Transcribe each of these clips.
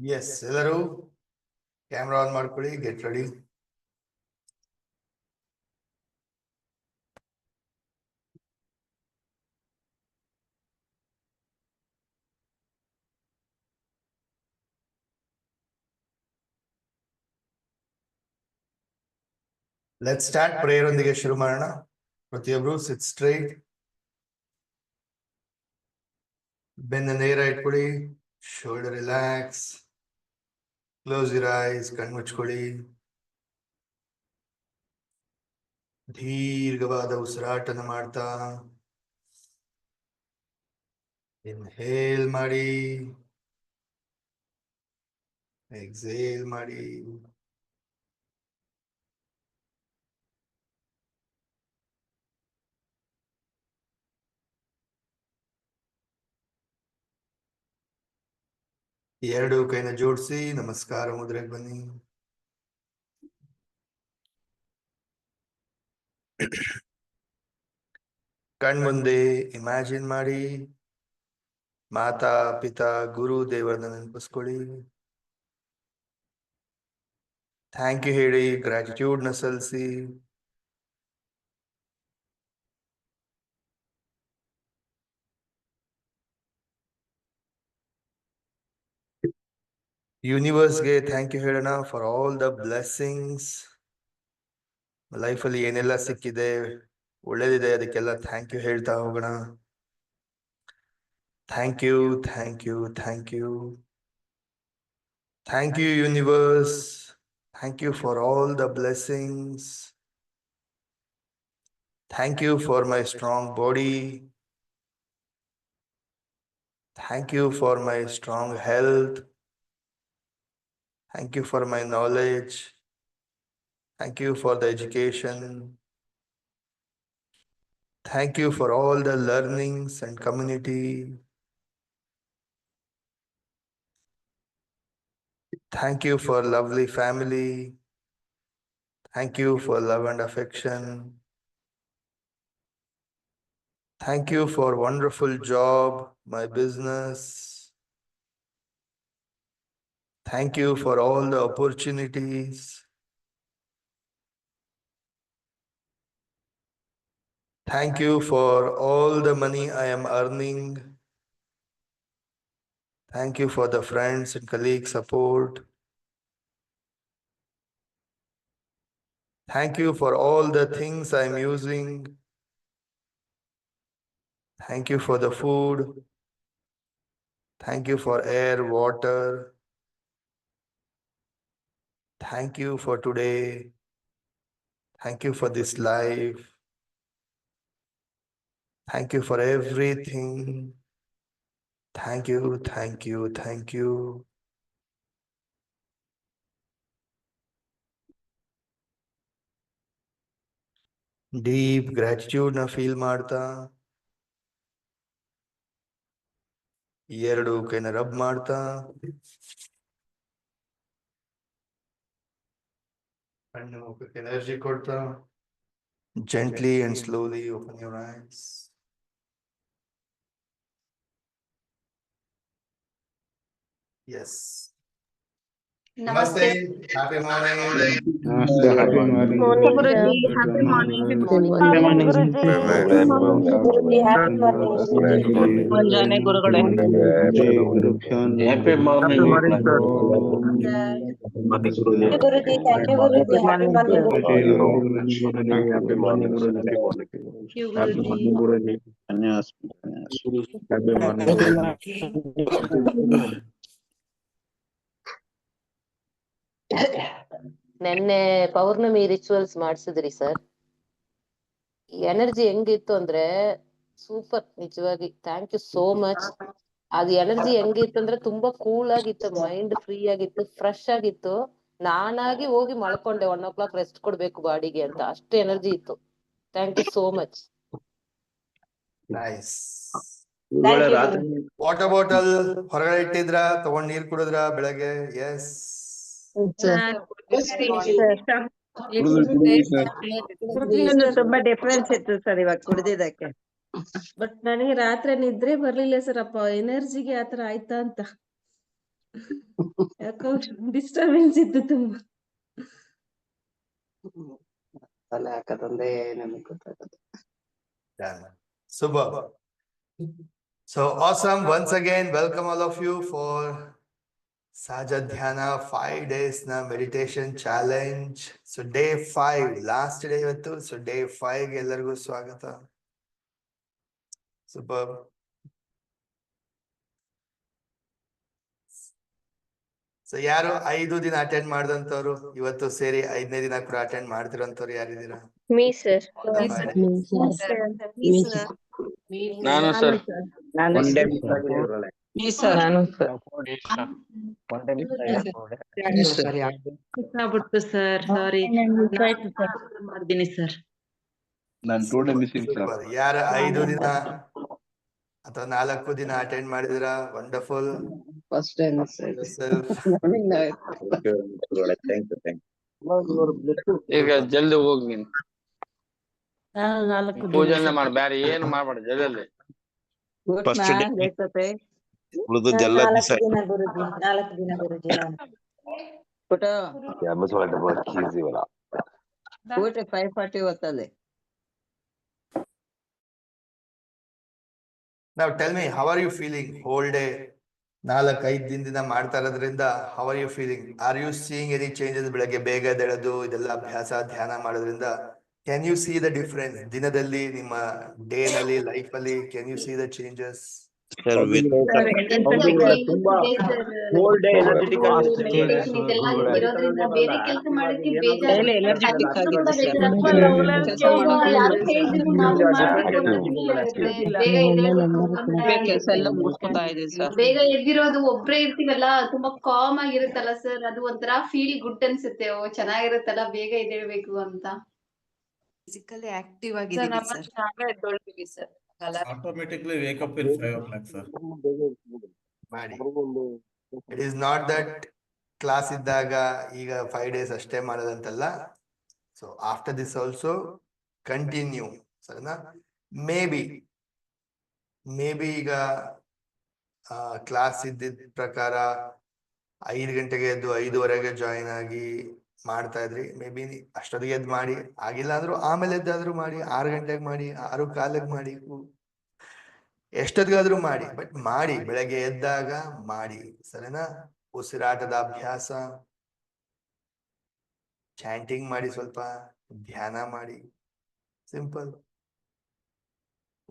Yes, ಎಲ್ಲರೂ camera on ಮಾಡ್ಕೊಳ್ಳಿ, get ready. Let start. Prayer ಒಂದಿಗೆ ಶುರು ಮಾಡೋಣ. ಪ್ರತಿಯೊಬ್ರು ಸಿಟ್ ಸ್ಟ್ರೈಟ್, ಬೆನ್ನ ನೇರ ಇಟ್ಕೊಳ್ಳಿ, shoulder relax, close your eyes, ಕಣ್ಮುಚ್ಕೊಳ್ಳಿ. ದೀರ್ಘವಾದ ಉಸಿರಾಟನ ಮಾಡ್ತಾ ಇನ್ಹೇಲ್ ಮಾಡಿ, ಎಕ್ಸೇಲ್ ಮಾಡಿ. ಎರಡು ಕೈನ ಜೋಡಿಸಿ ನಮಸ್ಕಾರ ಮುದ್ರೆಗೆ ಬನ್ನಿ. ಕಣ್ಮುಂದೆ ಇಮ್ಯಾಜಿನ್ ಮಾಡಿ ಮಾತಾ ಪಿತಾ ಗುರು ದೇವರನ್ನ ನೆನಪಿಸ್ಕೊಳ್ಳಿ. ಥ್ಯಾಂಕ್ ಯು ಹೇಳಿ, ಗ್ರಾಟಿಟ್ಯೂಡ್ ನ ಸಲ್ಲಿಸಿ. ಯೂನಿವರ್ಸ್ಗೆ ಥ್ಯಾಂಕ್ ಯು ಹೇಳೋಣ ಫಾರ್ ಆಲ್ ದ ಬ್ಲೆಸ್ಸಿಂಗ್ಸ್. ಲೈಫಲ್ಲಿ ಏನೆಲ್ಲ ಸಿಕ್ಕಿದೆ, ಒಳ್ಳೇದಿದೆ, ಅದಕ್ಕೆಲ್ಲ ಥ್ಯಾಂಕ್ ಯು ಹೇಳ್ತಾ ಹೋಗೋಣ. Thank you, thank you, thank you. Thank you universe. Thank you for all the blessings. Thank you for my strong body. Thank you for my strong health. Thank you for my knowledge. Thank you for the education. Thank you for all the learnings and community. Thank you for lovely family. Thank you for love and affection. Thank you for wonderful job, my business. Thank you for all the opportunities. Thank you for all the money I am earning. Thank you for the friends and colleague support. Thank you for all the things I am using. Thank you for the food. Thank you for air, water. Thank you for today. Thank you for this life. Thank you for everything. Thank you, thank you, thank you. Deep gratitude na feel ಮಾಡ್ತಾ ಎರಡು ಕೈನ rub ಮಾಡ್ತಾ ಕಣ್ಣು ಮುಖಕ್ಕೆ energy ಕೊಡ್ತಾ gently and slowly open your eyes. Yes. Namaste. Happy morning. Namaste. Happy morning. Guruji, happy morning. Happy morning. Guruji, happy morning. ಮುಂಜಾನೆ ಗುರುಗಳೇ. Jai Gurubhyo Namaಃ. Happy morning. Guruji, thank you Guruji, happy morning. Happy morning. Happy morning. ನೆನ್ನೆ ಪೌರ್ಣಮಿ rituals ಮಾಡ್ಸಿದ್ರಿ sir. Energy ಹೆಂಗಿತ್ತು ಅಂದ್ರೆ super, ನಿಜವಾಗಿ thank you so much. ಅದು ಎನರ್ಜಿ ಹೆಂಗಿತ್ತು ಅಂದ್ರೆ ತುಂಬಾ ಕೂಲ್ ಆಗಿತ್ತು, ಮೈಂಡ್ ಫ್ರೀ ಆಗಿತ್ತು, ಫ್ರೆಶ್ ಆಗಿತ್ತು. ನಾನಾಗಿ ಹೋಗಿ ಮಲ್ಕೊಂಡೆ, 1 o'clock ರೆಸ್ಟ್ ಕೊಡ್ಬೇಕು ಬಾಡಿಗೆ ಅಂತ, ಅಷ್ಟು ಎನರ್ಜಿ ಇತ್ತು. Thank you so much. Nice. ರಾತ್ರಿ ವಾಟರ್ ಬಾಟಲ್ ಹೊರಗಡೆ ಇಟ್ಟಿದ್ರ, ತಗೊಂಡ್ ನೀರ್ ಕುಡಿದ್ರ ಬೆಳಗ್ಗೆ? ಎಸ್. ತುಂಬಾ ಡಿಫ್ರೆನ್ಸ್ ಇತ್ತು ಸರ್ ಇವಾಗ ಕುಡ್ದಿದ್ದಕ್ಕೆ. ಬಟ್ ನನಗೆ ರಾತ್ರಿ ನಿದ್ರೆ ಬರ್ಲಿಲ್ಲ ಸರ್. ಅಪ್ಪ ಎನರ್ಜಿಗೆ ಆತರ ಆಯ್ತಾ ಅಂತ. ಯಾಕೋ ಡಿಸ್ಟರ್ಬೆನ್ಸ್ ಇತ್ತು ತುಂಬಾ. ತಲೆ ಹಾಕದಂದ್ರೆ ನಮಗೆ ಗೊತ್ತಾಗುತ್ತೆ. Done. Superb. So awesome. Once again, welcome all of you for Saja Dhyana 5 days na meditation challenge. So day 5, last day ಇವತ್ತು. So day 5 ಗೆ ಎಲ್ಲರಿಗೂ ಸ್ವಾಗತ. Superb. ಸೊ ಯಾರು 5 ದಿನ ಅಟೆಂಡ್ ಮಾಡಿದಂತವ್ರು ಇವತ್ತು ಸೇರಿ 5ನೇ ದಿನ ಕೂಡ ಅಟೆಂಡ್ ಮಾಡ್ತಿರೋಂಥವ್ರು ಯಾರಿದ್ದೀರಾ? Me, sir. ನಾನು ಸರ್ ಒಂದೇ ಮಿಸ್ ಆಗಿದೆ ಇದ್ರೊಳಗೆ. ಆಗ್ಬಿಡ್ತು ಸರ್, ಸಾರಿ ಮಾಡ್ತೀನಿ ಸರ್. ನಾನು 2 ಡೇ ಮಿಸ್ಸಿಂಗ್ ಸರ್. Super. ಯಾರು 5 ದಿನ ಅಥವಾ 4 ದಿನ ಅಟೆಂಡ್ ಮಾಡಿದಿರಾ? ವಂಡರ್ಫುಲ್. ಫಸ್ಟ್ ಟೈಮ್ ಮಿಸ್ ಆಗಿದೆ. ಈಗ ಜಲ್ದಿ ಹೋಗಿ ನೀನು ನಾಲ್ಕು ಪೂಜೆನೆ ಮಾಡಿ, ಬ್ಯಾರೆ ಏನು ಮಾಡ್ಬೇಡ ಜಲ್ದಿ. ಉಳಿದದ್ದೆಲ್ಲ ದಿವಸ ಗುರುಜಿ 4 ದಿನ ಗುರುಜಿ ನಾನು. ಊಟ 5:40 ಹೊತ್ತಲ್ಲಿ. Now tell me, how are you feeling whole day? 4-5 ದಿನದಿಂದ ಮಾಡ್ತಾ ಇರೋದ್ರಿಂದ how are you feeling? Are you seeing any changes? ಬೆಳಗ್ಗೆ ಬೇಗ ಎದ್ದೇಳೋದು ಇದೆಲ್ಲ ಅಭ್ಯಾಸ ಧ್ಯಾನ ಮಾಡೋದ್ರಿಂದ can you see the difference? ದಿನದಲ್ಲಿ ನಿಮ್ಮ ಡೇ ನಲ್ಲಿ ಲೈಫ್ ಅಲ್ಲಿ can you see the changes? ತುಂಬಾ whole day energetic ಆಗಿರ್ತೀವಿ. ಡೈಲಿ ಎನರ್ಜೆಟಿಕ್ ಆಗಿದೆ ಸರ್. ಕೆಲಸ ಎಲ್ಲ ಮುಗಿಸ್ಕೊತಾ ಇದೆ ಸರ್. ಬೇಗ ಎದ್ದಿರೋದು ಒಬ್ರೇ ಇರ್ತೀವಲ್ಲ, ತುಂಬಾ ಕಾಮ್ ಆಗಿರುತ್ತಲ್ಲ ಸರ್, ಅದು ಒಂಥರ ಫೀಲ್ ಗುಡ್ ಅನ್ಸುತ್ತೆ. ಓ ಚೆನ್ನಾಗಿರುತ್ತಲ್ಲ, ಬೇಗ ಎದ್ದೇಳ್ಬೇಕು ಅಂತ. ಫಿಸಿಕಲಿ ಆಕ್ಟಿವ್ ಆಗಿದ್ದೀವಿ sir. Automatically wake up in 5 o'clock, sir. ಮಾಡಿ. It is not that class ಇದ್ದಾಗ ಈಗ 5 days ಅಷ್ಟೇ ಮಾಡೋದಂತಲ್ಲ. So after this also continue, ಸರಿನಾ? ಮೇ ಬಿ ಈಗ ಕ್ಲಾಸ್ ಇದ್ದಿದ್ದ ಪ್ರಕಾರ 5 ಗಂಟೆಗೆ ಎದ್ದು 5:15ಗೆ ಜಾಯಿನ್ ಆಗಿ ಮಾಡ್ತಾ ಇದ್ರಿ. ಮೇ ಬಿ ಅಷ್ಟೊತ್ತಿಗೆ ಎದ್ದು ಮಾಡಿ, ಆಗಿಲ್ಲ ಅಂದ್ರು ಆಮೇಲೆ ಎದ್ದಾದ್ರೂ ಮಾಡಿ, 6 ಗಂಟೆಗೆ ಮಾಡಿ, 6:15ಗೆ ಮಾಡಿ, ಎಷ್ಟೊತ್ತಿಗಾದ್ರೂ ಮಾಡಿ, ಬಟ್ ಮಾಡಿ, ಬೆಳಗ್ಗೆ ಎದ್ದಾಗ ಮಾಡಿ, ಸರಿನಾ? ಉಸಿರಾಟದ ಅಭ್ಯಾಸ, ಚಾಂಟಿಂಗ್ ಮಾಡಿ, ಸ್ವಲ್ಪ ಧ್ಯಾನ ಮಾಡಿ, ಸಿಂಪಲ್,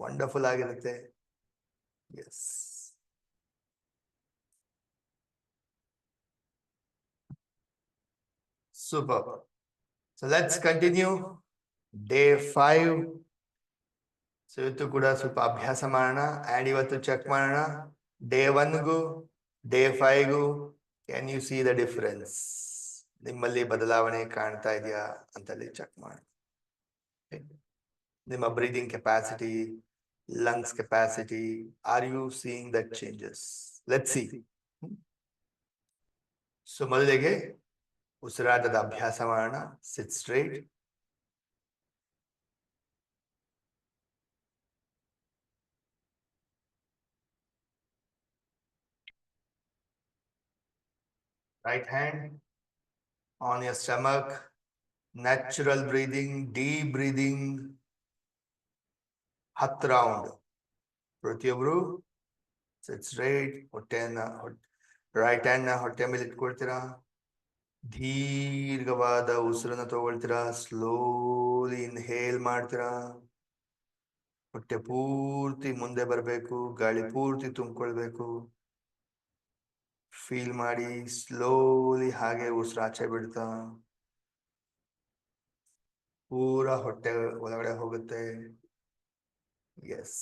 ವಂಡರ್ಫುಲ್ ಆಗಿರುತ್ತೆ. Yes, super. So let's continue day 5. So ಇವತ್ತು ಕೂಡ ಸ್ವಲ್ಪ ಅಭ್ಯಾಸ ಮಾಡೋಣ ಅಂಡ್ ಇವತ್ತು ಚೆಕ್ ಮಾಡೋಣ ಡೇ 1ಗೂ ಡೇ 5ಗೂ can you see the difference? ನಿಮ್ಮಲ್ಲಿ ಬದಲಾವಣೆ ಕಾಣ್ತಾ ಇದೆಯಾ ಅಂತಲ್ಲಿ ಚೆಕ್ ಮಾಡಿ. ನಿಮ್ಮ breathing capacity, lungs capacity, are you seeing that changes? Let's see. So ಮೊದಲಿಗೆ ಉಸಿರಾಟದ ಅಭ್ಯಾಸ ಮಾಡೋಣ. Sit straight. Right hand on your stomach, natural breathing, deep breathing. 10 round. ಪ್ರತಿಯೊಬ್ರು sit straight. ರೈಟ್ ಹ್ಯಾಂಡ್ ನ ಹೊಟ್ಟೆ ಮೇಲೆ ಇಟ್ಕೊಳ್ತೀರಾ. ದೀರ್ಘವಾದ ಉಸಿರನ್ನ ತಗೊಳ್ತೀರಾ. ಸ್ಲೋಲಿ ಇನ್ಹೇಲ್ ಮಾಡ್ತೀರಾ. ಹೊಟ್ಟೆ ಪೂರ್ತಿ ಮುಂದೆ ಬರಬೇಕು, ಗಾಳಿ ಪೂರ್ತಿ ತುಂಬಿಕೊಳ್ಬೇಕು. ಫೀಲ್ ಮಾಡಿ, ಸ್ಲೋಲಿ ಹಾಗೆ ಉಸಿರಾಚೆ ಬಿಡ್ತಾ ಪೂರಾ ಹೊಟ್ಟೆ ಒಳಗಡೆ ಹೋಗುತ್ತೆ. ಎಸ್,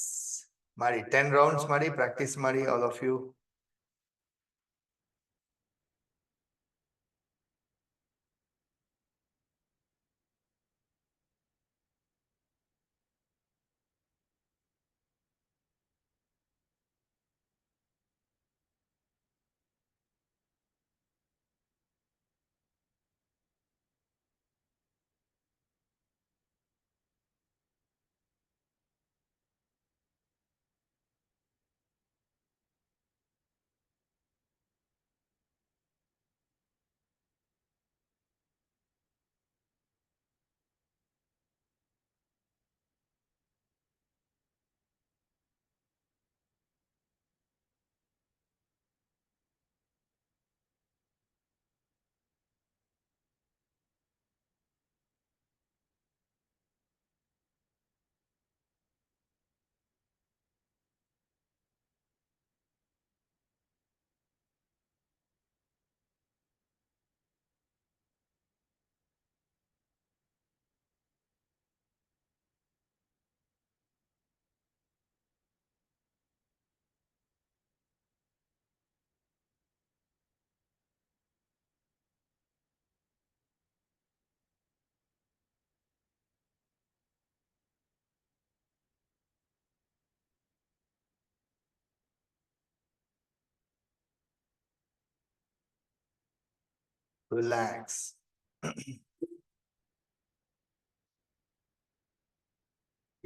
ಮಾಡಿ 10 ರೌಂಡ್ಸ್ ಮಾಡಿ, ಪ್ರಾಕ್ಟೀಸ್ ಮಾಡಿ ಆಲ್ ಆಫ್ ಯು. relax.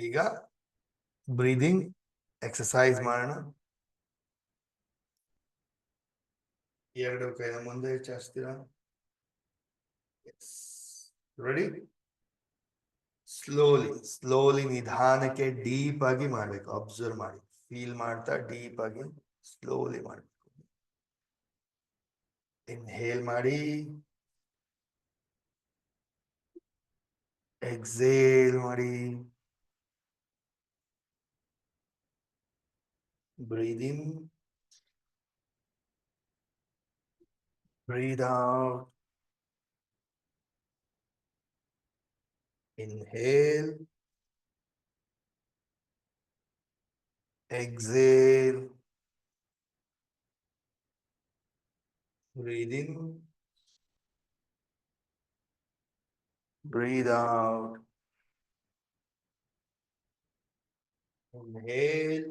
ಈಗ ಬ್ರೀದಿಂಗ್ ಎಕ್ಸರ್ಸೈಸ್ ಮಾಡೋಣ. ಎರಡು ಕೈನ ಮುಂದೆ ಚಾಚ್ತೀರಾ. ರೆಡಿ? ಸ್ಲೋಲಿ ನಿಧಾನಕ್ಕೆ ಡೀಪ್ ಆಗಿ ಮಾಡ್ಬೇಕು. ಅಬ್ಸರ್ವ್ ಮಾಡಿ, ಫೀಲ್ ಮಾಡ್ತಾ ಡೀಪ್ ಆಗಿ ಸ್ಲೋಲಿ ಮಾಡ್ಬೇಕು. ಇನ್ಹೇಲ್ ಮಾಡಿ, ಎಕ್ಸೇಲ್ ಮಾಡಿ. Breathe in, breathe out. Inhale, exhale. Breathe in, breathe out. Inhale,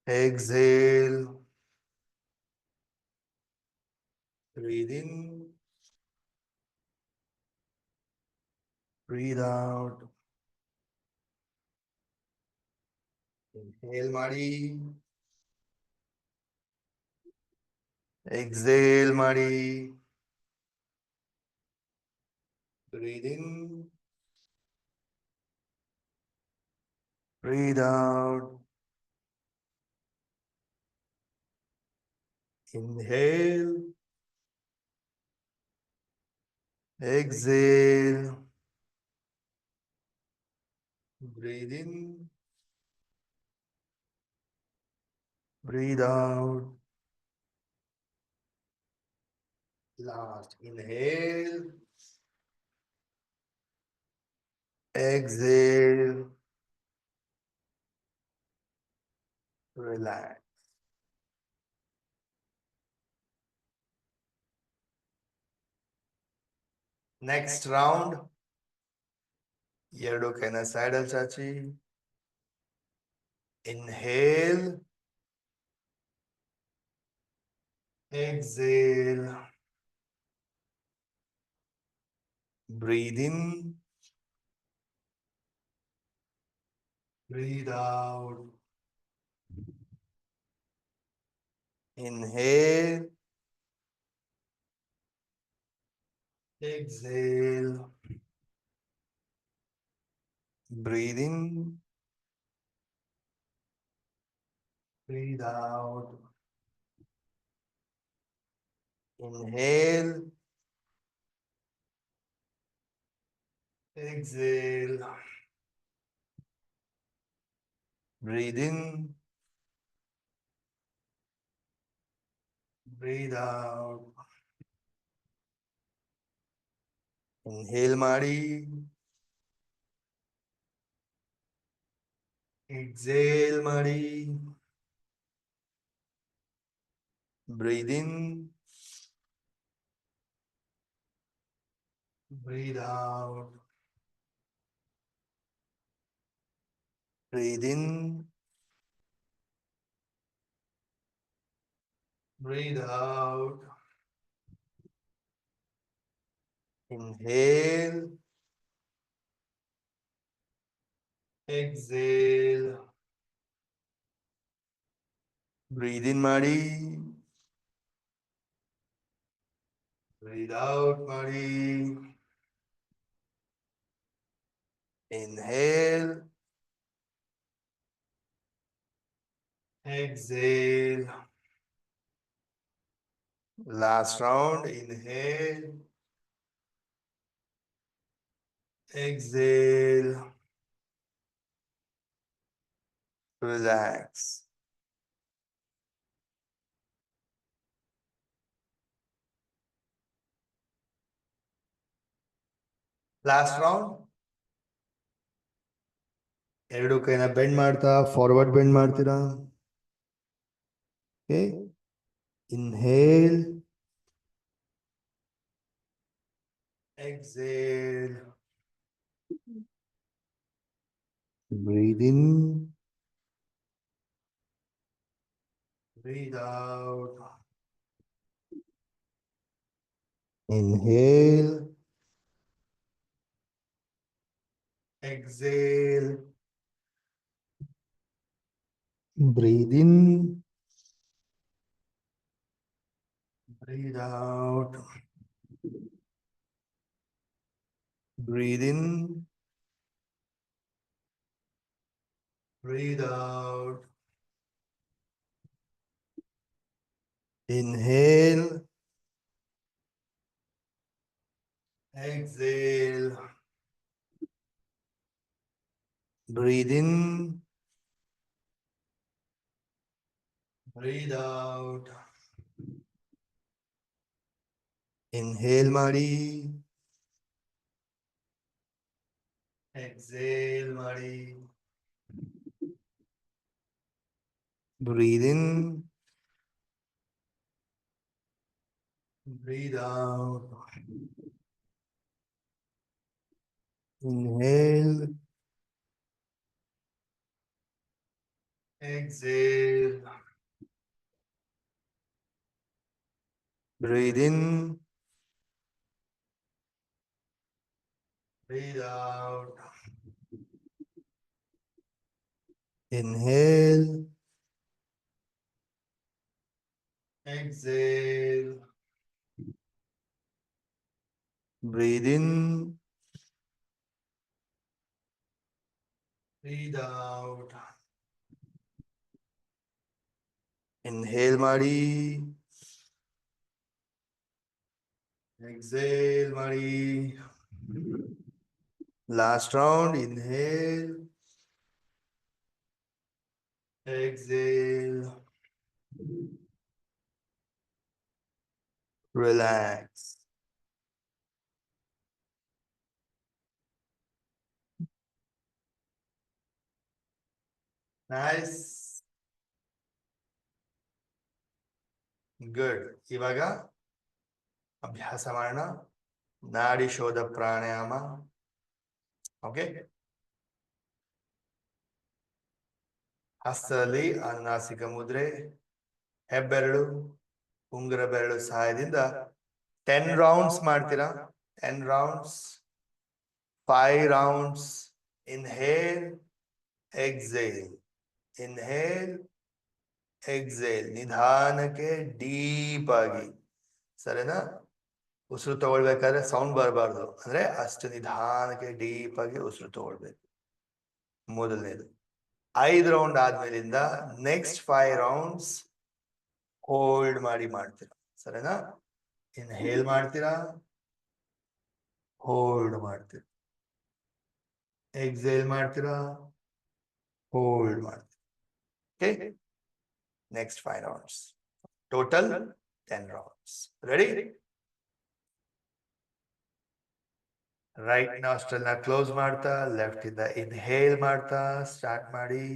exhale. Breathe in, breathe out. Inhale ಮಾಡಿ, exhale ಮಾಡಿ. Breathe in, breathe out. Inhale, exhale. Breathe in, breathe out. Last, inhale, exhale, relax. Next round, ಎರಡು ಕೈನ side ಅಲ್ಲಿ ಚಾಚಿ. Inhale, exhale. Breathe in, breathe out. Inhale, exhale. Breathe in, breathe out. Inhale, exhale. Breathe in, breathe out. Inhale ಮಾಡಿ, exhale ಮಾಡಿ. Breathe in, breathe out. Breathe in, breathe out. Inhale, exhale. Breathe in ಮಾಡಿ, breathe out ಮಾಡಿ. Inhale, exhale. Last round, inhale, exhale. Relax. Last round. ಎರಡು ಕೈನ bend ಮಾಡ್ತಾ forward bend ಮಾಡ್ತೀರಾ. Okay. Inhale, exhale. Breathe in, breathe out. Inhale. Exhale. Breathe in. Breathe out. Breathe in. Breathe out. Inhale. Exhale. Breathe in. Breathe out. Inhale ಮಾಡಿ. Exhale ಮಾಡಿ. Breathe in. Breathe out. Inhale. Exhale. Breathe in. Breathe out. Inhale. Exhale. Breathe in. Breathe out. Inhale ಮಾಡಿ. Exhale ಮಾಡಿ. Last round. Inhale. Exhale. Relax. Nice. Good. ಇವಾಗ ಅಭ್ಯಾಸ ಮಾಡೋಣ. ನಾಡಿ ಶೋಧ ಪ್ರಾಣಾಯಾಮ. Okay. ಹಸ್ತದಲ್ಲಿ ಅನುನಾಸಿಕ ಮುದ್ರೆ, ಹೆಬ್ಬೆರಳು, ಉಂಗುರ ಬೆರಳು ಸಹಾಯದಿಂದ 10 ರೌಂಡ್ಸ್ ಮಾಡ್ತೀರಾ. 10 rounds. 5 rounds. Inhale. Exhale. Inhale. Exhale. ನಿಧಾನಕ್ಕೆ ಡೀಪ್ ಆಗಿ. ಸರಿನಾ? ಉಸಿರು ತಗೊಳ್ಬೇಕಾದ್ರೆ ಸೌಂಡ್ ಬರಬಾರ್ದು. ಅಂದ್ರೆ ಅಷ್ಟು ನಿಧಾನಕ್ಕೆ ಡೀಪ್ ಆಗಿ ಉಸಿರು ತಗೊಳ್ಬೇಕು. ಮೊದಲನೇದು. 5 ರೌಂಡ್ ಆದ್ಮೇಲಿಂದ ನೆಕ್ಸ್ಟ್ 5 ರೌಂಡ್ಸ್ ಹೋಲ್ಡ್ ಮಾಡಿ ಮಾಡ್ತೀರಾ. ಸರಿನಾ? ಇನ್ಹೇಲ್ ಮಾಡ್ತೀರಾ, ಹೋಲ್ಡ್ ಮಾಡ್ತೀರಾ. ಎಕ್ಸೇಲ್ ಮಾಡ್ತೀರಾ, ಹೋಲ್ಡ್ ಮಾಡ್ತೀರಾ. Okay. Next 5 rounds. Total 10 rounds. Ready? Right nostril ನ ಕ್ಲೋಸ್ ಮಾಡ್ತಾ ಲೆಫ್ಟ್ ಇಂದ ಇನ್ಹೇಲ್ ಮಾಡ್ತಾ ಸ್ಟಾರ್ಟ್ ಮಾಡಿ.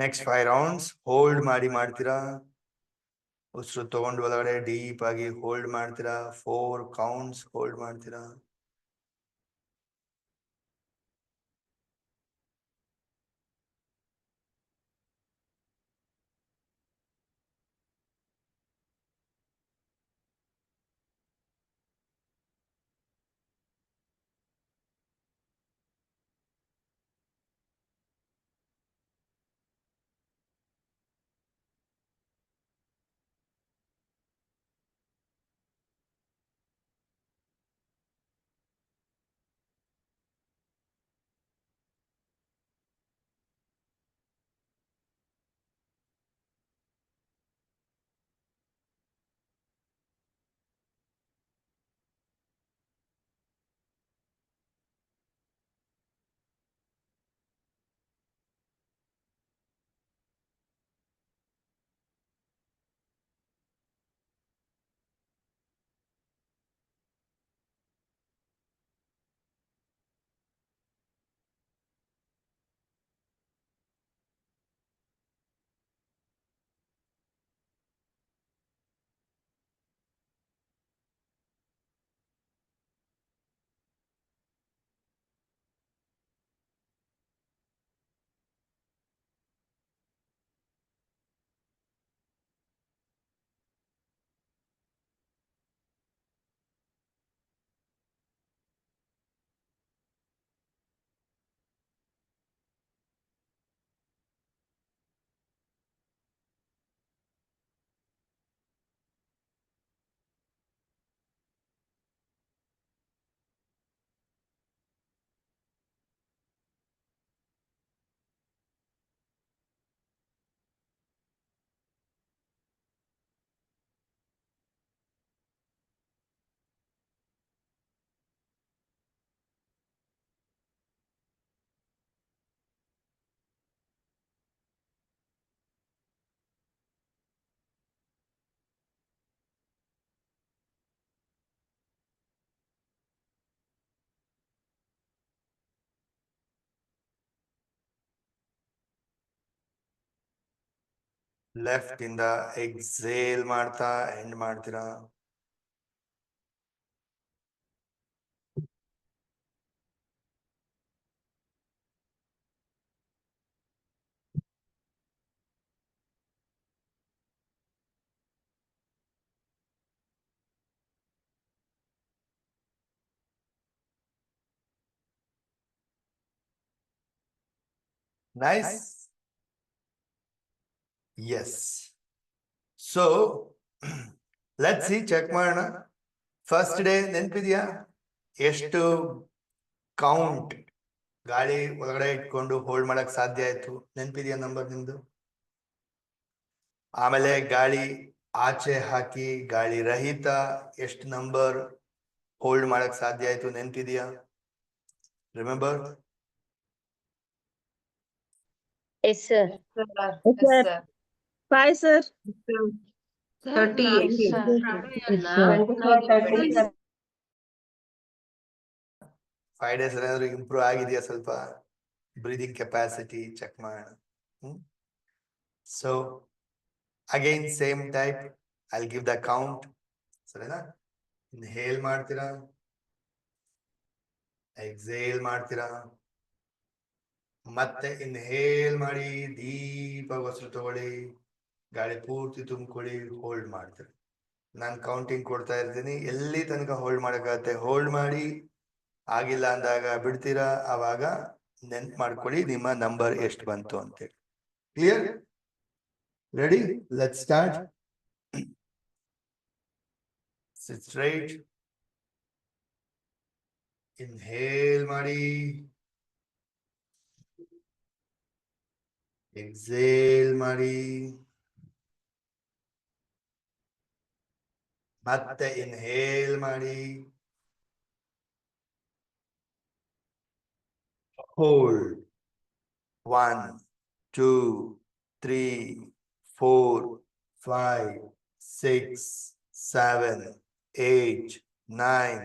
ನೆಕ್ಸ್ಟ್ 5 ರೌಂಡ್ಸ್ ಹೋಲ್ಡ್ ಮಾಡ್ತೀರಾ. ಉಸಿರು ತಗೊಂಡು ಒಳಗಡೆ ಡೀಪ್ ಆಗಿ ಹೋಲ್ಡ್ ಮಾಡ್ತೀರಾ. 4 ಕೌಂಟ್ಸ್ ಹೋಲ್ಡ್ ಮಾಡ್ತೀರಾ. ಲೆಫ್ಟ್ ಇಂದ ಎಕ್ಸೇಲ್ ಮಾಡ್ತಾ ಎಂಡ್ ಮಾಡ್ತೀರಾ. Nice. Yes. So let's see, check ಮಾಡೋಣ. ಫಸ್ಟ್ ಡೇ ನೆನಪಿದ್ಯಾ? ಎಷ್ಟು ಕೌಂಟ್ ಗಾಳಿ ಒಳಗಡೆ ಇಟ್ಕೊಂಡು ಹೋಲ್ಡ್ ಮಾಡಕ್ ಸಾಧ್ಯ ಆಯ್ತು? ನೆನಪಿದ್ಯಾ ನಂಬರ್ ನಿಮ್ದು? ಆಮೇಲೆ ಗಾಳಿ ಆಚೆ ಹಾಕಿ ಗಾಳಿ ರಹಿತ ಎಷ್ಟು ನಂಬರ್ ಹೋಲ್ಡ್ ಮಾಡಕ್ ಸಾಧ್ಯ ಆಯ್ತು? ನೆನಪಿದ್ಯಾ? Remember? Yes, sir. Sir. 5, sir. 38. Yes, 5 days ಏನಾದ್ರು ಇಂಪ್ರೂವ್ ಆಗಿದೆಯಾ? ಸ್ವಲ್ಪ ಬ್ರೀದಿಂಗ್ ಕೆಪಾಸಿಟಿ ಚೆಕ್ ಮಾಡೋಣ. So again same type, I'll give the count. ಸರಿನಾ? ಇನ್ಹೇಲ್ ಮಾಡ್ತೀರಾ, ಎಕ್ಸೇಲ್ ಮಾಡ್ತೀರಾ, ಮತ್ತೆ ಇನ್ಹೇಲ್ ಮಾಡಿ ದೀಪ ಉಸಿರು ತಗೊಳ್ಳಿ, ಗಾಳಿ ಪೂರ್ತಿ ತುಂಬಿಕೊಳ್ಳಿ, ಹೋಲ್ಡ್ ಮಾಡ್ತೀರಿ. ನಾನು ಕೌಂಟಿಂಗ್ ಕೊಡ್ತಾ ಇರ್ತೀನಿ, ಎಲ್ಲಿ ತನಕ ಹೋಲ್ಡ್ ಮಾಡಕ್ಕಾಗತ್ತೆ ಹೋಲ್ಡ್ ಮಾಡಿ. ಆಗಿಲ್ಲ ಅಂದಾಗ ಬಿಡ್ತೀರಾ. ಅವಾಗ ನೆನ್ಪು ಮಾಡ್ಕೊಳ್ಳಿ ನಿಮ್ಮ ನಂಬರ್ ಎಷ್ಟು ಬಂತು ಅಂತೇಳಿ. Clear? Ready? Let's start. Sit straight. Inhale ಮಾಡಿ, ಎಕ್ಸೇಲ್ ಮಾಡಿ, ಮತ್ತೆ ಇನ್ಹೇಲ್ ಮಾಡಿ, hold. 1 2 3 4 5 6 7 8 9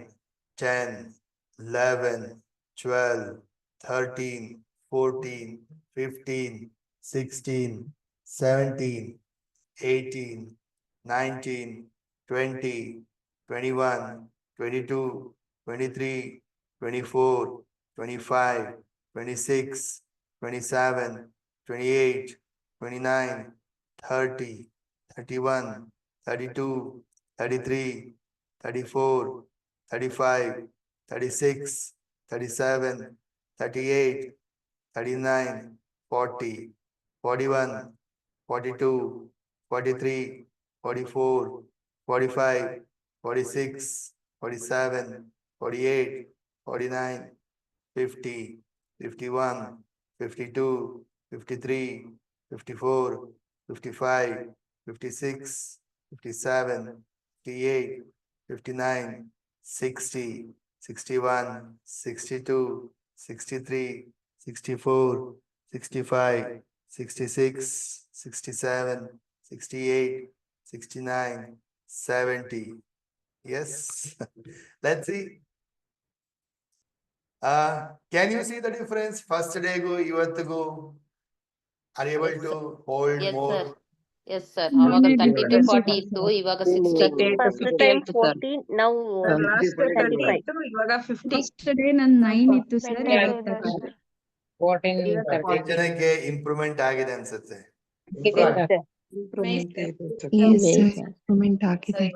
10 11 12 13 14 15 16, 17, 18, 19, 20, 21, 22, 23, 24, 25, 26, 27, 28, 29, 30, 31, 32, 33, 34, 35, 36, 37, 38, 39, 40, 41, 42, 43, 44, 45, 46, 47, 48, 49, 50, 51, 52, 53, 54, 55, 56, 57, 58, 59, 60, 61, 62, 63, 64, 65, 66, 67, 68, 69, 70. Yes. Let's see. Can you see the difference? First day go, ಇವತ್ತಿಗೂ are you able Yes, to hold Yes, more? sir. Yes, sir. ಅವಾಗ 30 to 40 ಇತ್ತು, ಇವಾಗ 60. 38 to First 50 time ಆಯ್ತು sir. 14, now Last 35. ಇತ್ತು, ಇವಾಗ 50. First day ನನ್ 9 ಇತ್ತು sir, 25 ಇವಾಗ ಇದೆ 30. sir. 14 ಎಷ್ಟು 30. ಜನಕ್ಕೆ ಇಂಪ್ರೂವ್ಮೆಂಟ್ ಆಗಿದೆ ಅನ್ಸುತ್ತೆ? Yes, sir. Improvement ಇದೆ sir. Yes, sir. ಇಂಪ್ರೂವ್ಮೆಂಟ್ ಆಗಿದೆ.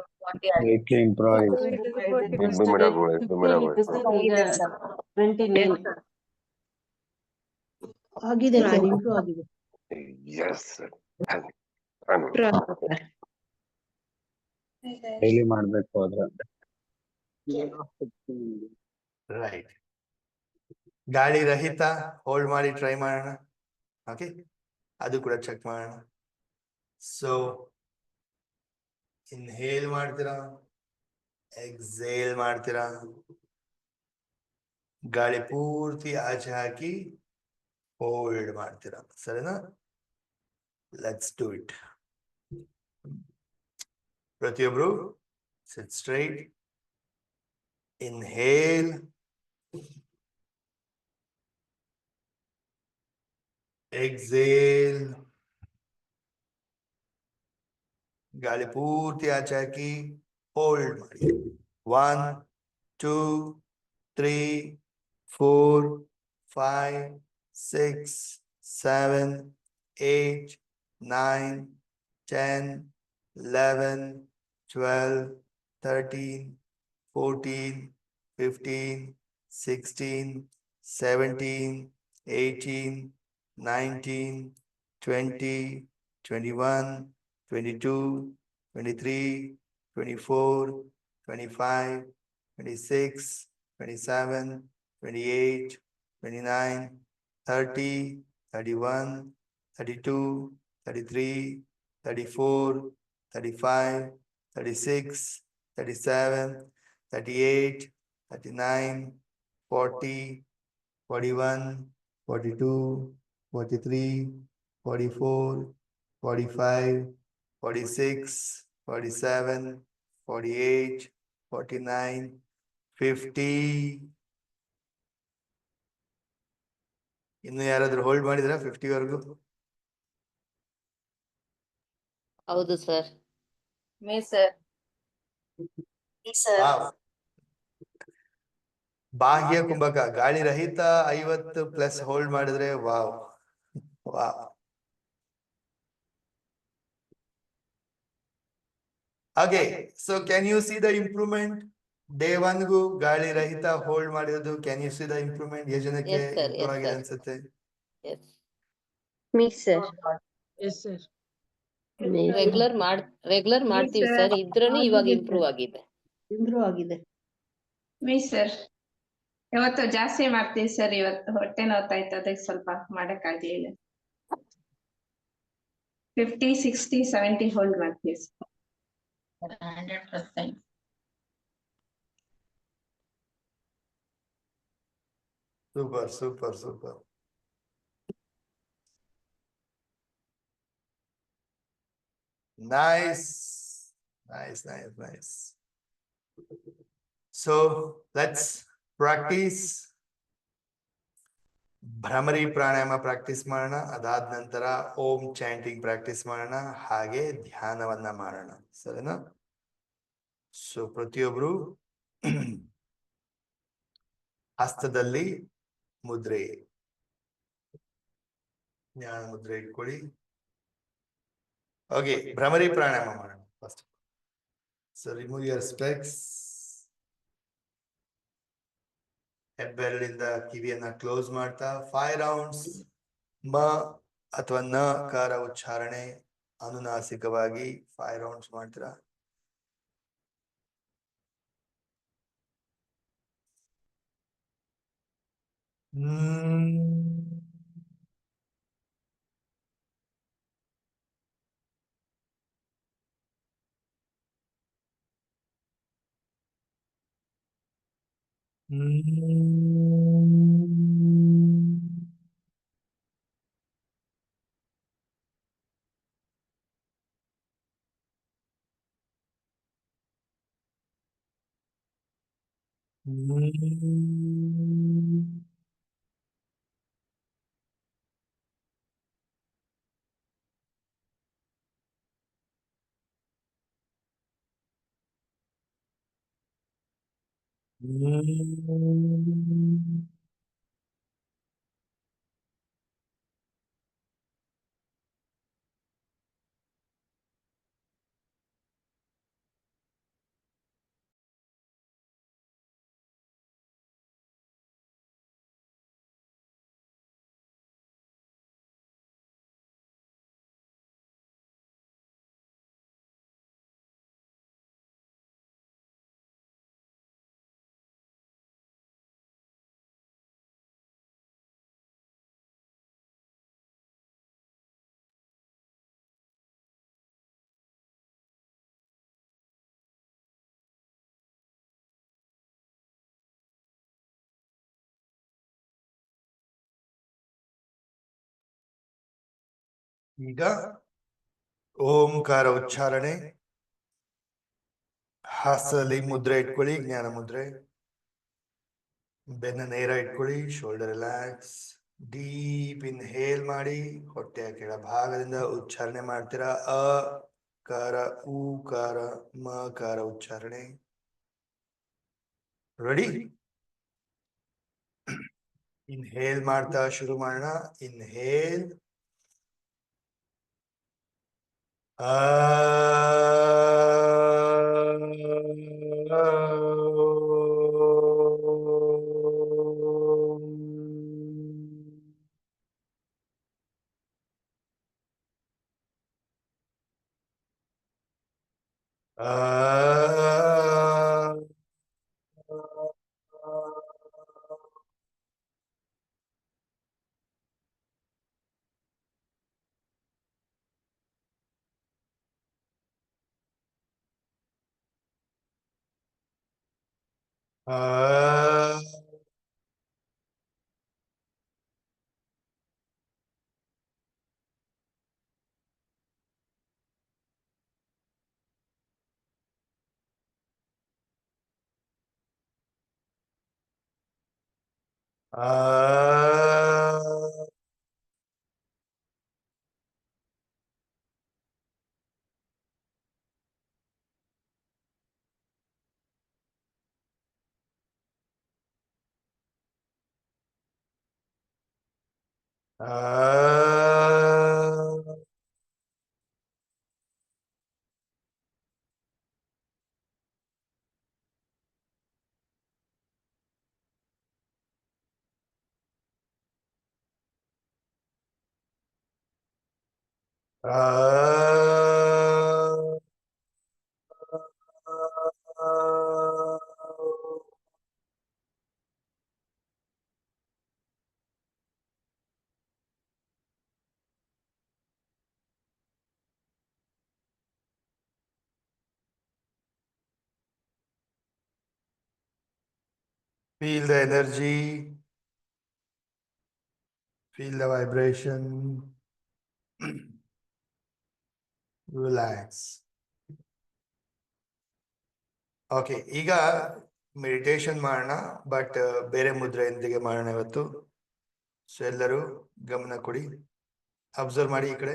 ಆಗಿದೆ sir, improve ಆಗಿದೆ. ಡೈಲಿ ಮಾಡ್ಬೇಕು ಆದ್ರೆ. ರೈಟ್. ಗಾಳಿ ರಹಿತ ಹೋಲ್ಡ್ ಮಾಡಿ ಟ್ರೈ ಮಾಡೋಣ. ಓಕೆ, ಅದು ಕೂಡ ಚೆಕ್ ಮಾಡೋಣ. ಸೊ ಇನ್ಹೇಲ್ ಮಾಡ್ತೀರಾ, ಎಕ್ಸೇಲ್ ಮಾಡ್ತೀರಾ, ಗಾಳಿ ಪೂರ್ತಿ ಆಚೆ ಹಾಕಿ ಹೋಲ್ಡ್ ಮಾಡ್ತೀರಾ. ಸರಿನಾ? Let's do it. ಪ್ರತಿಯೊಬ್ರು ಸಿಟ್ ಸ್ಟ್ರೈಟ್. ಇನ್ಹೇಲ್, ಎಕ್ಸೇಲ್, ಗಾಳಿ ಪೂರ್ತಿ ಆಚೆ ಹಾಕಿ ಹೋಲ್ಡ್ ಮಾಡಿ. 1, 2, 3, 4, 5, 6, 7, 8, 9, 10, 11, 12, 13, 14, 15, 16, 17, 18, 19, 20, 21, 22, 23, 24, 25, 26, 27, 28, 29, 30, 31, 32, 33, 34, 35, 36, 37, 38, 39, 40, 41, 42, 43, 44, 45, 46, 47, 48, 49, 50. ಇನ್ನು ಯಾರಾದ್ರೂ ಹೋಲ್ಡ್ ಮಾಡಿದ್ರ 50 ವರೆಗೂ? ಹೌದು ಸರ್. ಬಾಹ್ಯ ಕುಂಭಕ ಗಾಳಿ ರಹಿತ 50 ಪ್ಲಸ್ ಹೋಲ್ಡ್ ಮಾಡಿದ್ರೆ ವಾವ್ ವಾವ್. ಹಾಗೆ so can you see the improvement? Day 1 ಗೂ ಗಾಳಿ ರಹಿತ ಹೋಲ್ಡ್ ಮಾಡಿರೋದು, can you see the improvement? ಎಷ್ಟು ಜನಕ್ಕೆ Yes, sir. ಇಂಪ್ರೂವ್ Yes, ಆಗಿದೆ sir. ಅನ್ಸುತ್ತೆ? Yes. Me, sir. Yes sir. Regular ಮಾಡ್ತೀವಿ sir. ಸರ್, ಇದ್ರೂನು ಇವಾಗ ಆಗಿದೆ ಇಂಪ್ರೂವ್ sir. ಆಗಿದೆ. Improve ಆಗಿದೆ. ಸರ್ ಇವತ್ತು ಜಾಸ್ತಿ ಮಾಡ್ತೀವಿ ಸರ್. ಇವತ್ತು ಹೊಟ್ಟೆ ನೋವ್ತಾ ಇತ್ತು, ಅದಕ್ಕೆ ಸ್ವಲ್ಪ ಮಾಡಕ್ಕಾಗ್ಲಿಲ್ಲ. 50, 60, 70 ಹೋಲ್ಡ್ ಮಾಡ್ತೀವಿ sir. 100%. Super super super. Nice, nice, nice, nice. So let's practice Bhramari pranayama practice ಮಾಡೋಣ. ಅದಾದ ನಂತರ ಓಂ ಚಾಂಟಿಂಗ್ ಪ್ರಾಕ್ಟೀಸ್ ಮಾಡೋಣ, ಹಾಗೆ ಧ್ಯಾನವನ್ನ ಮಾಡೋಣ. ಸರಿನಾ? ಸೊ ಪ್ರತಿಯೊಬ್ರು ಹಸ್ತದಲ್ಲಿ ಮುದ್ರೆ, ಜ್ಞಾನ ಮುದ್ರೆ ಇಟ್ಕೊಳ್ಳಿ. ಓಕೆ, ಭ್ರಮರಿ ಪ್ರಾಣಾಯಾಮ ಮಾಡೋಣ first. So remove your specs. ಹೆಬ್ಬೆರಳಿಂದ ಕಿವಿಯನ್ನ ಕ್ಲೋಸ್ ಮಾಡ್ತಾ 5 ರೌಂಡ್ಸ್ ಮ ಅಥವಾ ನ ಕಾರ ಉಚ್ಚಾರಣೆ ಅನುನಾಸಿಕವಾಗಿ 5 ರೌಂಡ್ಸ್ ಮಾಡ್ತೀರಾ. ಈಗ ಓಂಕಾರ ಉಚ್ಚಾರಣೆ. ಹಸ್ತದಲ್ಲಿ ಮುದ್ರೆ ಇಟ್ಕೊಳ್ಳಿ, ಜ್ಞಾನ ಮುದ್ರೆ. ಬೆನ್ನ ನೇರ ಇಟ್ಕೊಳ್ಳಿ, ಶೋಲ್ಡರ್ ರಿಲ್ಯಾಕ್ಸ್. ಡೀಪ್ ಇನ್ಹೇಲ್ ಮಾಡಿ, ಹೊಟ್ಟೆಯ ಕೆಳ ಭಾಗದಿಂದ ಉಚ್ಚಾರಣೆ ಮಾಡ್ತೀರಾ. ಅ ಕಾರ, ಉಕಾರ, ಮಕಾರ ಉಚ್ಚಾರಣೆ. ರೆಡಿ? ಇನ್ಹೇಲ್ ಮಾಡ್ತಾ ಶುರು ಮಾಡೋಣ. Inhale feel the energy, feel the vibration, relax. Okay, ಈಗ ಮೆಡಿಟೇಷನ್ ಮಾಡೋಣ, ಬಟ್ ಬೇರೆ ಮುದ್ರೆಯೊಂದಿಗೆ ಮಾಡೋಣ ಇವತ್ತು. ಸೊ ಎಲ್ಲರೂ ಗಮನ ಕೊಡಿ, ಅಬ್ಸರ್ವ್ ಮಾಡಿ ಈ ಕಡೆ.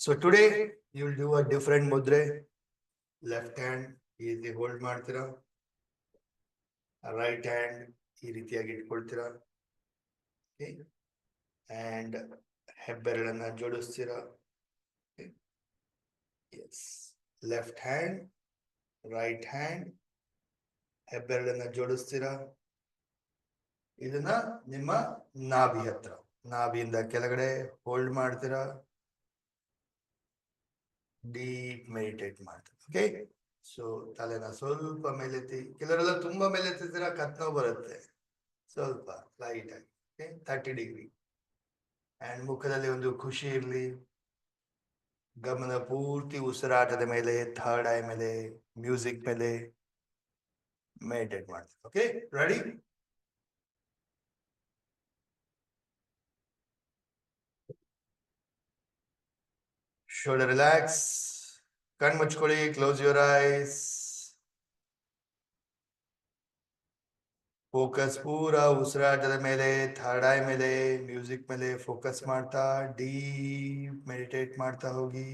So today you will do a different ಮುದ್ರೆ. ಲೆಫ್ಟ್ ಹ್ಯಾಂಡ್ ಈಸಿ ಹೋಲ್ಡ್ ಮಾಡ್ತೀರಾ, ರೈಟ್ ಹ್ಯಾಂಡ್ ಈ ರೀತಿಯಾಗಿ ಇಟ್ಕೊಳ್ತೀರಾ, ಅಂಡ್ ಹೆಬ್ಬೆರಳನ್ನ ಜೋಡಿಸ್ತೀರಾ. Yes, left hand, right hand, ಹೆಬ್ಬೆರಳನ್ನ ಜೋಡಿಸ್ತೀರಾ. ಇದನ್ನ ನಿಮ್ಮ ನಾಭಿ ಹತ್ರ, ನಾಭಿಯಿಂದ ಕೆಳಗಡೆ ಹೋಲ್ಡ್ ಮಾಡ್ತೀರಾ, ಡೀಪ್ ಮೆಡಿಟೇಟ್ ಮಾಡ್ತೀರಾ. ಓಕೆ, ಸೊ ತಲೆನ ಸ್ವಲ್ಪ ಮೇಲೆತ್ತಿ. ಕೆಲವರೆಲ್ಲ ತುಂಬಾ ಮೇಲೆತ್ತಿದ್ದೀರಾ, ಕತ್ ನೋವು ಬರುತ್ತೆ. ಸ್ವಲ್ಪ ಲೈಟ್ ಆಗಿ 30 ಡಿಗ್ರಿ. ಅಂಡ್ ಮುಖದಲ್ಲಿ ಒಂದು ಖುಷಿ ಇರ್ಲಿ. ಗಮನ ಪೂರ್ತಿ ಉಸಿರಾಟದ ಮೇಲೆ, ಥರ್ಡ್ ಐ ಮೇಲೆ, ಮ್ಯೂಸಿಕ್ ಮೇಲೆ ಮೆಡಿಟೇಟ್ ಮಾಡ್ತೀವಿ. Okay, ready? ಶೋಲ್ಡರ್ ರಿಲ್ಯಾಕ್ಸ್, ಕಣ್ ಮುಚ್ಕೊಳ್ಳಿ, ಕ್ಲೋಸ್ ಯುವರ್ ಐಸ್. ಫೋಕಸ್ ಪೂರಾ ಉಸಿರಾಟದ ಮೇಲೆ, ಥರ್ಡ್ ಐ ಮೇಲೆ, ಮ್ಯೂಸಿಕ್ ಮೇಲೆ ಫೋಕಸ್ ಮಾಡ್ತಾ ಡೀಪ್ ಮೆಡಿಟೇಟ್ ಮಾಡ್ತಾ ಹೋಗಿ.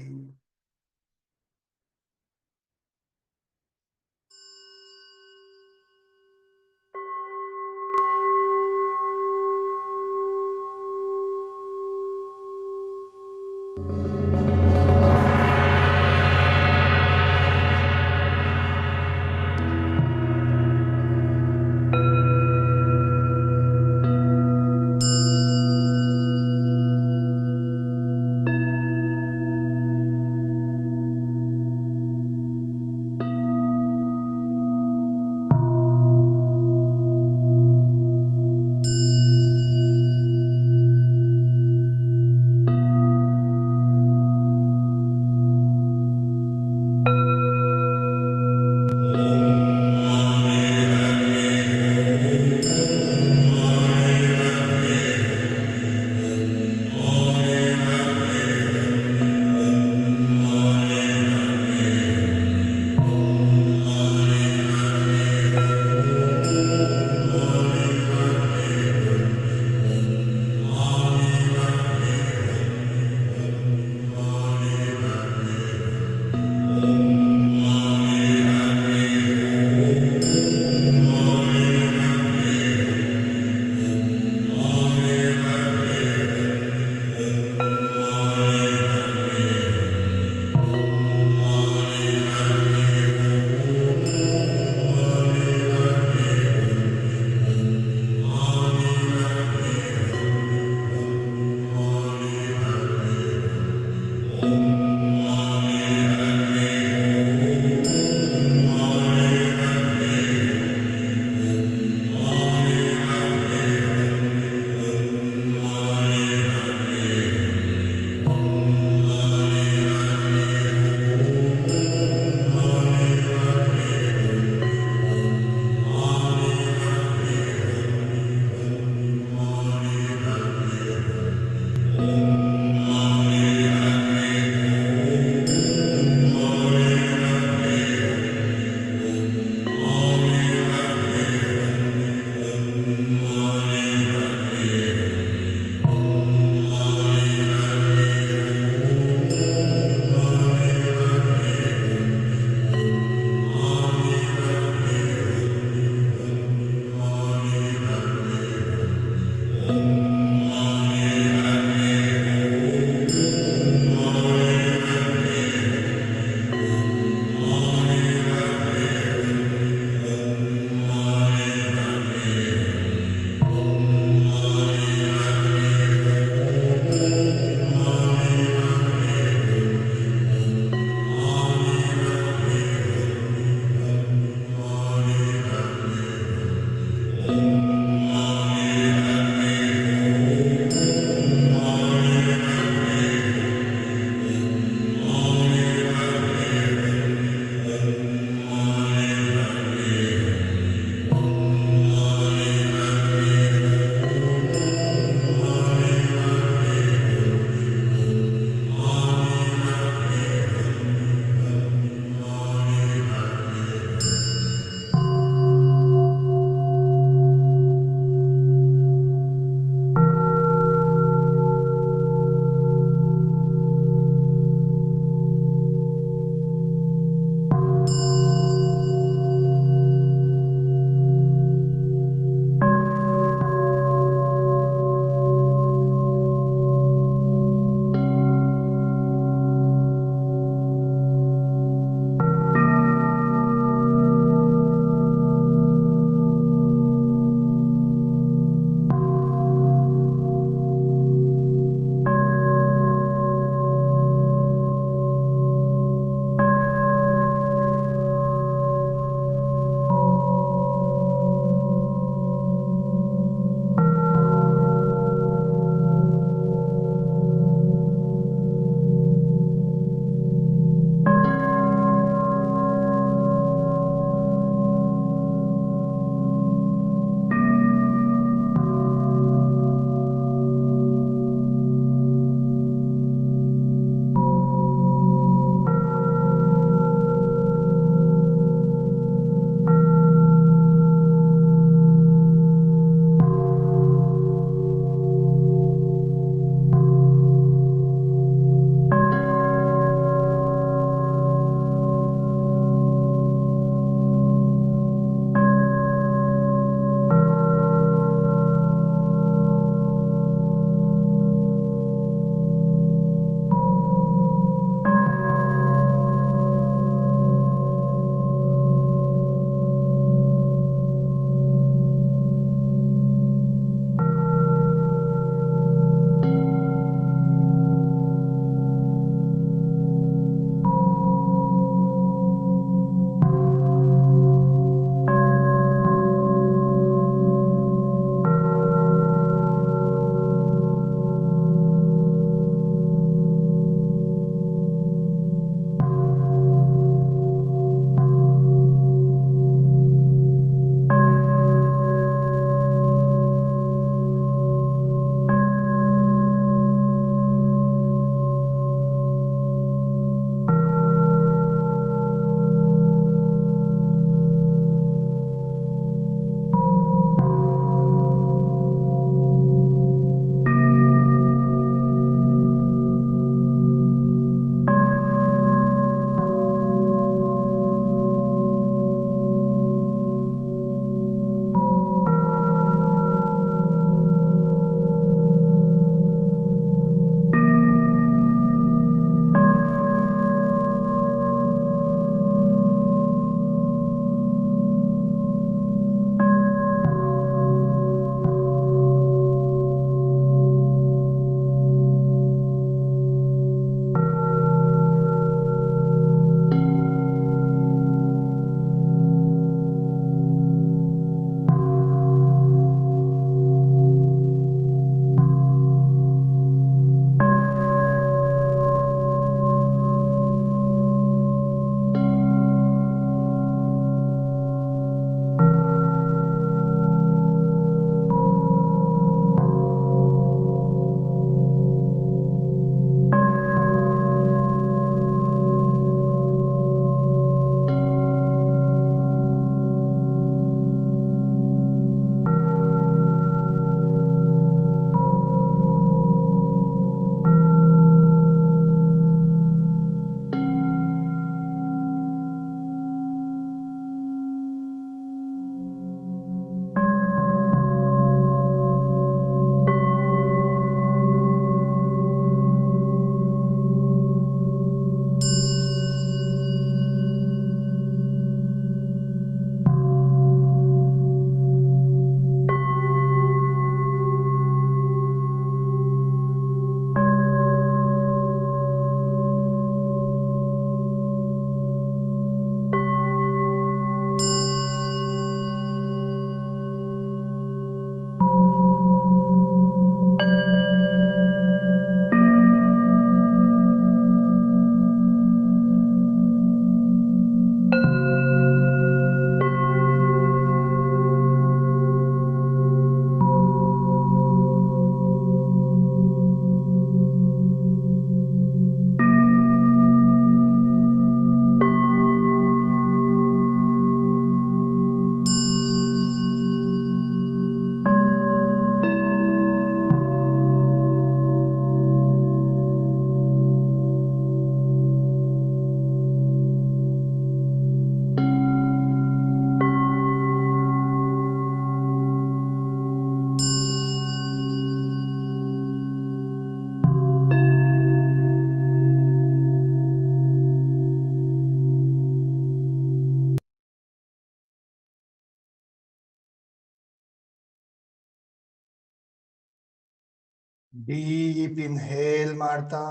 ಡೀಪ್ ಇನ್ಹೇಲ್ ಮಾಡ್ತಾ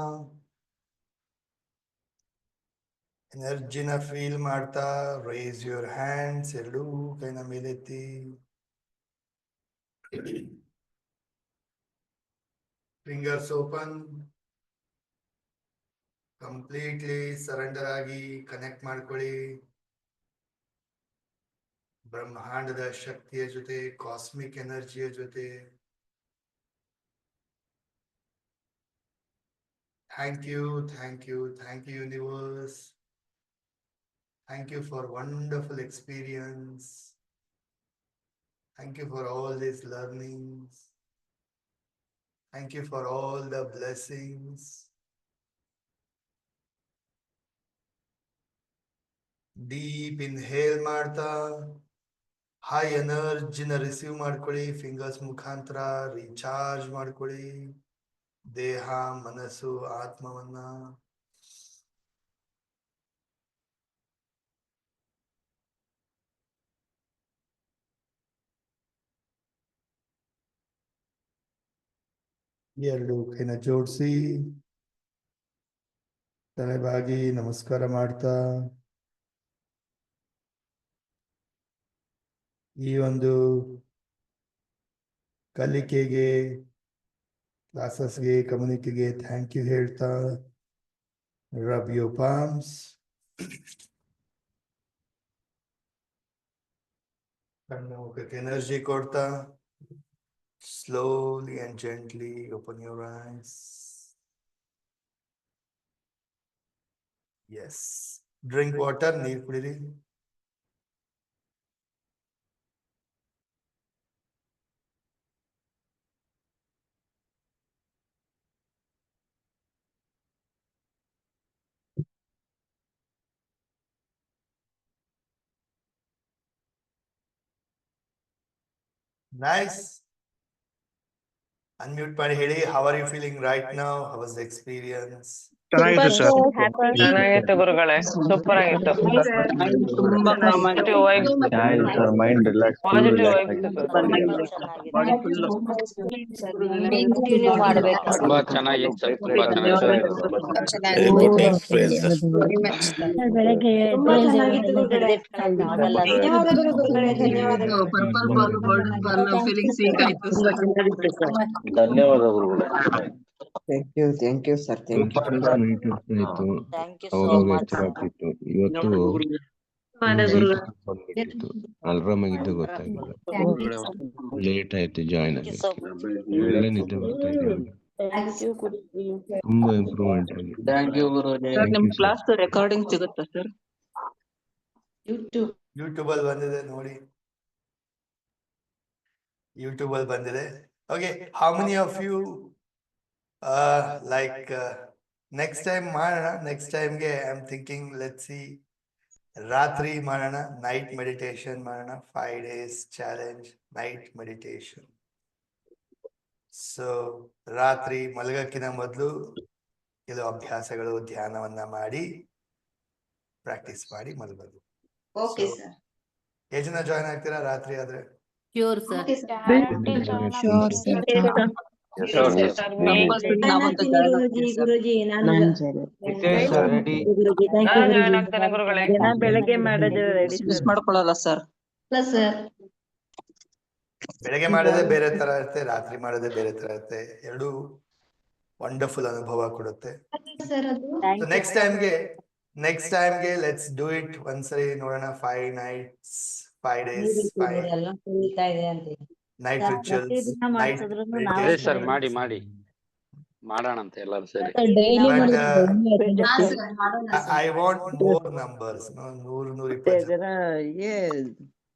ಎನರ್ಜಿನ ಫೀಲ್ ಮಾಡ್ತಾ ರೈಸ್ ಯುವರ್ ಹ್ಯಾಂಡ್ಸ್, ಎರಡೂ ಕೈನ ಮೇಲೆತ್ತಿ. ಫಿಂಗರ್ಸ್ ಓಪನ್, ಕಂಪ್ಲೀಟ್ಲಿ ಸರೆಂಡರ್ ಆಗಿ ಕನೆಕ್ಟ್ ಮಾಡ್ಕೊಳ್ಳಿ ಬ್ರಹ್ಮಾಂಡದ ಶಕ್ತಿಯ ಜೊತೆ, ಕಾಸ್ಮಿಕ್ ಎನರ್ಜಿಯ ಜೊತೆ. Thank you, thank you, thank you universe. Thank you for wonderful experience. Thank you for all these learnings. Thank you for all the blessings. Deep inhale ಮಾಡ್ತಾ high ಎನರ್ಜಿನ receive ಮಾಡ್ಕೊಳ್ಳಿ. Fingers ಮುಖಾಂತರ recharge ಮಾಡ್ಕೊಳ್ಳಿ ದೇಹ, ಮನಸ್ಸು, ಆತ್ಮವನ್ನ. ಎರಡು ಕೈನ ಜೋಡಿಸಿ ತಲೆಬಾಗಿ ನಮಸ್ಕಾರ ಮಾಡ್ತಾ ಈ ಒಂದು ಕಲಿಕೆಗೆ, ಕ್ಲಾಸಸ್ಗೆ, ಕಮ್ಯುನಿಟಿಗೆ ಥ್ಯಾಂಕ್ ಯು ಹೇಳ್ತಾ ರಬ್ ಯುವರ್ ಪಾಮ್ಸ್. ಕಣ್ಣು ಮುಖಕ್ಕೆ ಎನರ್ಜಿ ಕೊಡ್ತಾ slowly and gently open your eyes. Yes. Drink water, ನೀರು ಕುಡೀರಿ. Nice. Unmute ಮಾಡಿ ಹೇಳಿ, how are you feeling right now? How was the experience? ಚೆನ್ನಾಗಿತ್ತು ಸರ್. ಚೆನ್ನಾಗಿತ್ತು ಗುರುಗಳೇ, ಸೂಪರ್ ಆಗಿತ್ತು. ತುಂಬಾ positive vibes, sir mind relax, positive vibes continue ಮಾಡ್ಬೇಕು. ತುಂಬಾ ಚೆನ್ನಾಗಿತ್ತು ಸರ್, ತುಂಬಾ ಚೆನ್ನಾಗಿತ್ತು. Very good experience, sir. ಬೆಳಗ್ಗೆ ಆಗಲ್ಲ purple ball, golden ball feeling sync ಆಯ್ತು ಸರ್. ಧನ್ಯವಾದ ಗುರುಗಳೇ. Thank you sir. Thank you so much. ಇವತ್ತು ಬಂದ್ಬಿಟ್ಟಿತ್ತು, ಅಲ್ರಾಮ್ ಆಗಿದ್ದು ಗೊತ್ತಾಗಿಲ್ಲ, ಲೇಟ್ ಆಯ್ತು ಜಾಯ್ನ್ ಆಗಿ, ಒಳ್ಳೆ ನಿದ್ದೆ ಬರ್ತಾ ಇದೆ, ತುಂಬಾ ಇಂಪ್ರೂವ್ಮೆಂಟ್ ಆಗಿದೆ. ಸರ್ ನಿಮ್ ಕ್ಲಾಸ್ ರೆಕಾರ್ಡಿಂಗ್ ಸಿಗುತ್ತಾ ಸರ್? ಯೂಟ್ಯೂಬ್ ಅಲ್ಲಿ ಬಂದಿದೆ ನೋಡಿ, ಯೂಟ್ಯೂಬ್ ಅಲ್ಲಿ ಬಂದಿದೆ. Okay, how many of you like next time ಮಾಡೋಣ? ನೆಕ್ಸ್ಟ್ ಟೈಮ್ಗೆ I am thinking, let's see, ರಾತ್ರಿ ಮಾಡೋಣ, ನೈಟ್ ಮೆಡಿಟೇಷನ್ ಮಾಡೋಣ. 5 days challenge night meditation. So ರಾತ್ರಿ ಮಲಗಕ್ಕಿಂತ ಮೊದಲು ಕೆಲವು ಅಭ್ಯಾಸಗಳು, ಧ್ಯಾನವನ್ನ ಮಾಡಿ ಪ್ರಾಕ್ಟೀಸ್ ಮಾಡಿ ಮಲಗೋದು. Okay sir. ಎಷ್ಟು ಜನ ಜಾಯ್ನ್ ಆಗ್ತೀರಾ ರಾತ್ರಿ ಆದ್ರೆ? Sure sir. Okay sir. ಬೆಳಗ್ಗೆ ಮಾಡಿದ್ರೆ ರೆಡಿ ಮಾಡ್ಕೊಳ್ಳಲ್ಲ ಸರ್. ಸರ್ ಬೆಳಗ್ಗೆ ಮಾಡೋದೇ ಬೇರೆ ತರ ಇರುತ್ತೆ, ರಾತ್ರಿ ಮಾಡೋದೇ ಬೇರೆ ತರ ಇರುತ್ತೆ. ಎರಡು ವಂಡರ್ಫುಲ್ ಅನುಭವ ಕೊಡುತ್ತೆ. ಸರ್ ಅದು ನೆಕ್ಸ್ಟ್ ಟೈಮ್ಗೆ ಲೆಟ್ಸ್ ಡೂ ಇಟ್ ಒಂದ್ಸರಿ ನೋಡೋಣ. 5 nights 5 days 5 night rituals, night sir ಮಾಡಿ ಮಾಡೋಣ ಅಂತ ಎಲ್ಲರೂ ಸೇರಿ. I want more numbers. 100-120 ಜನ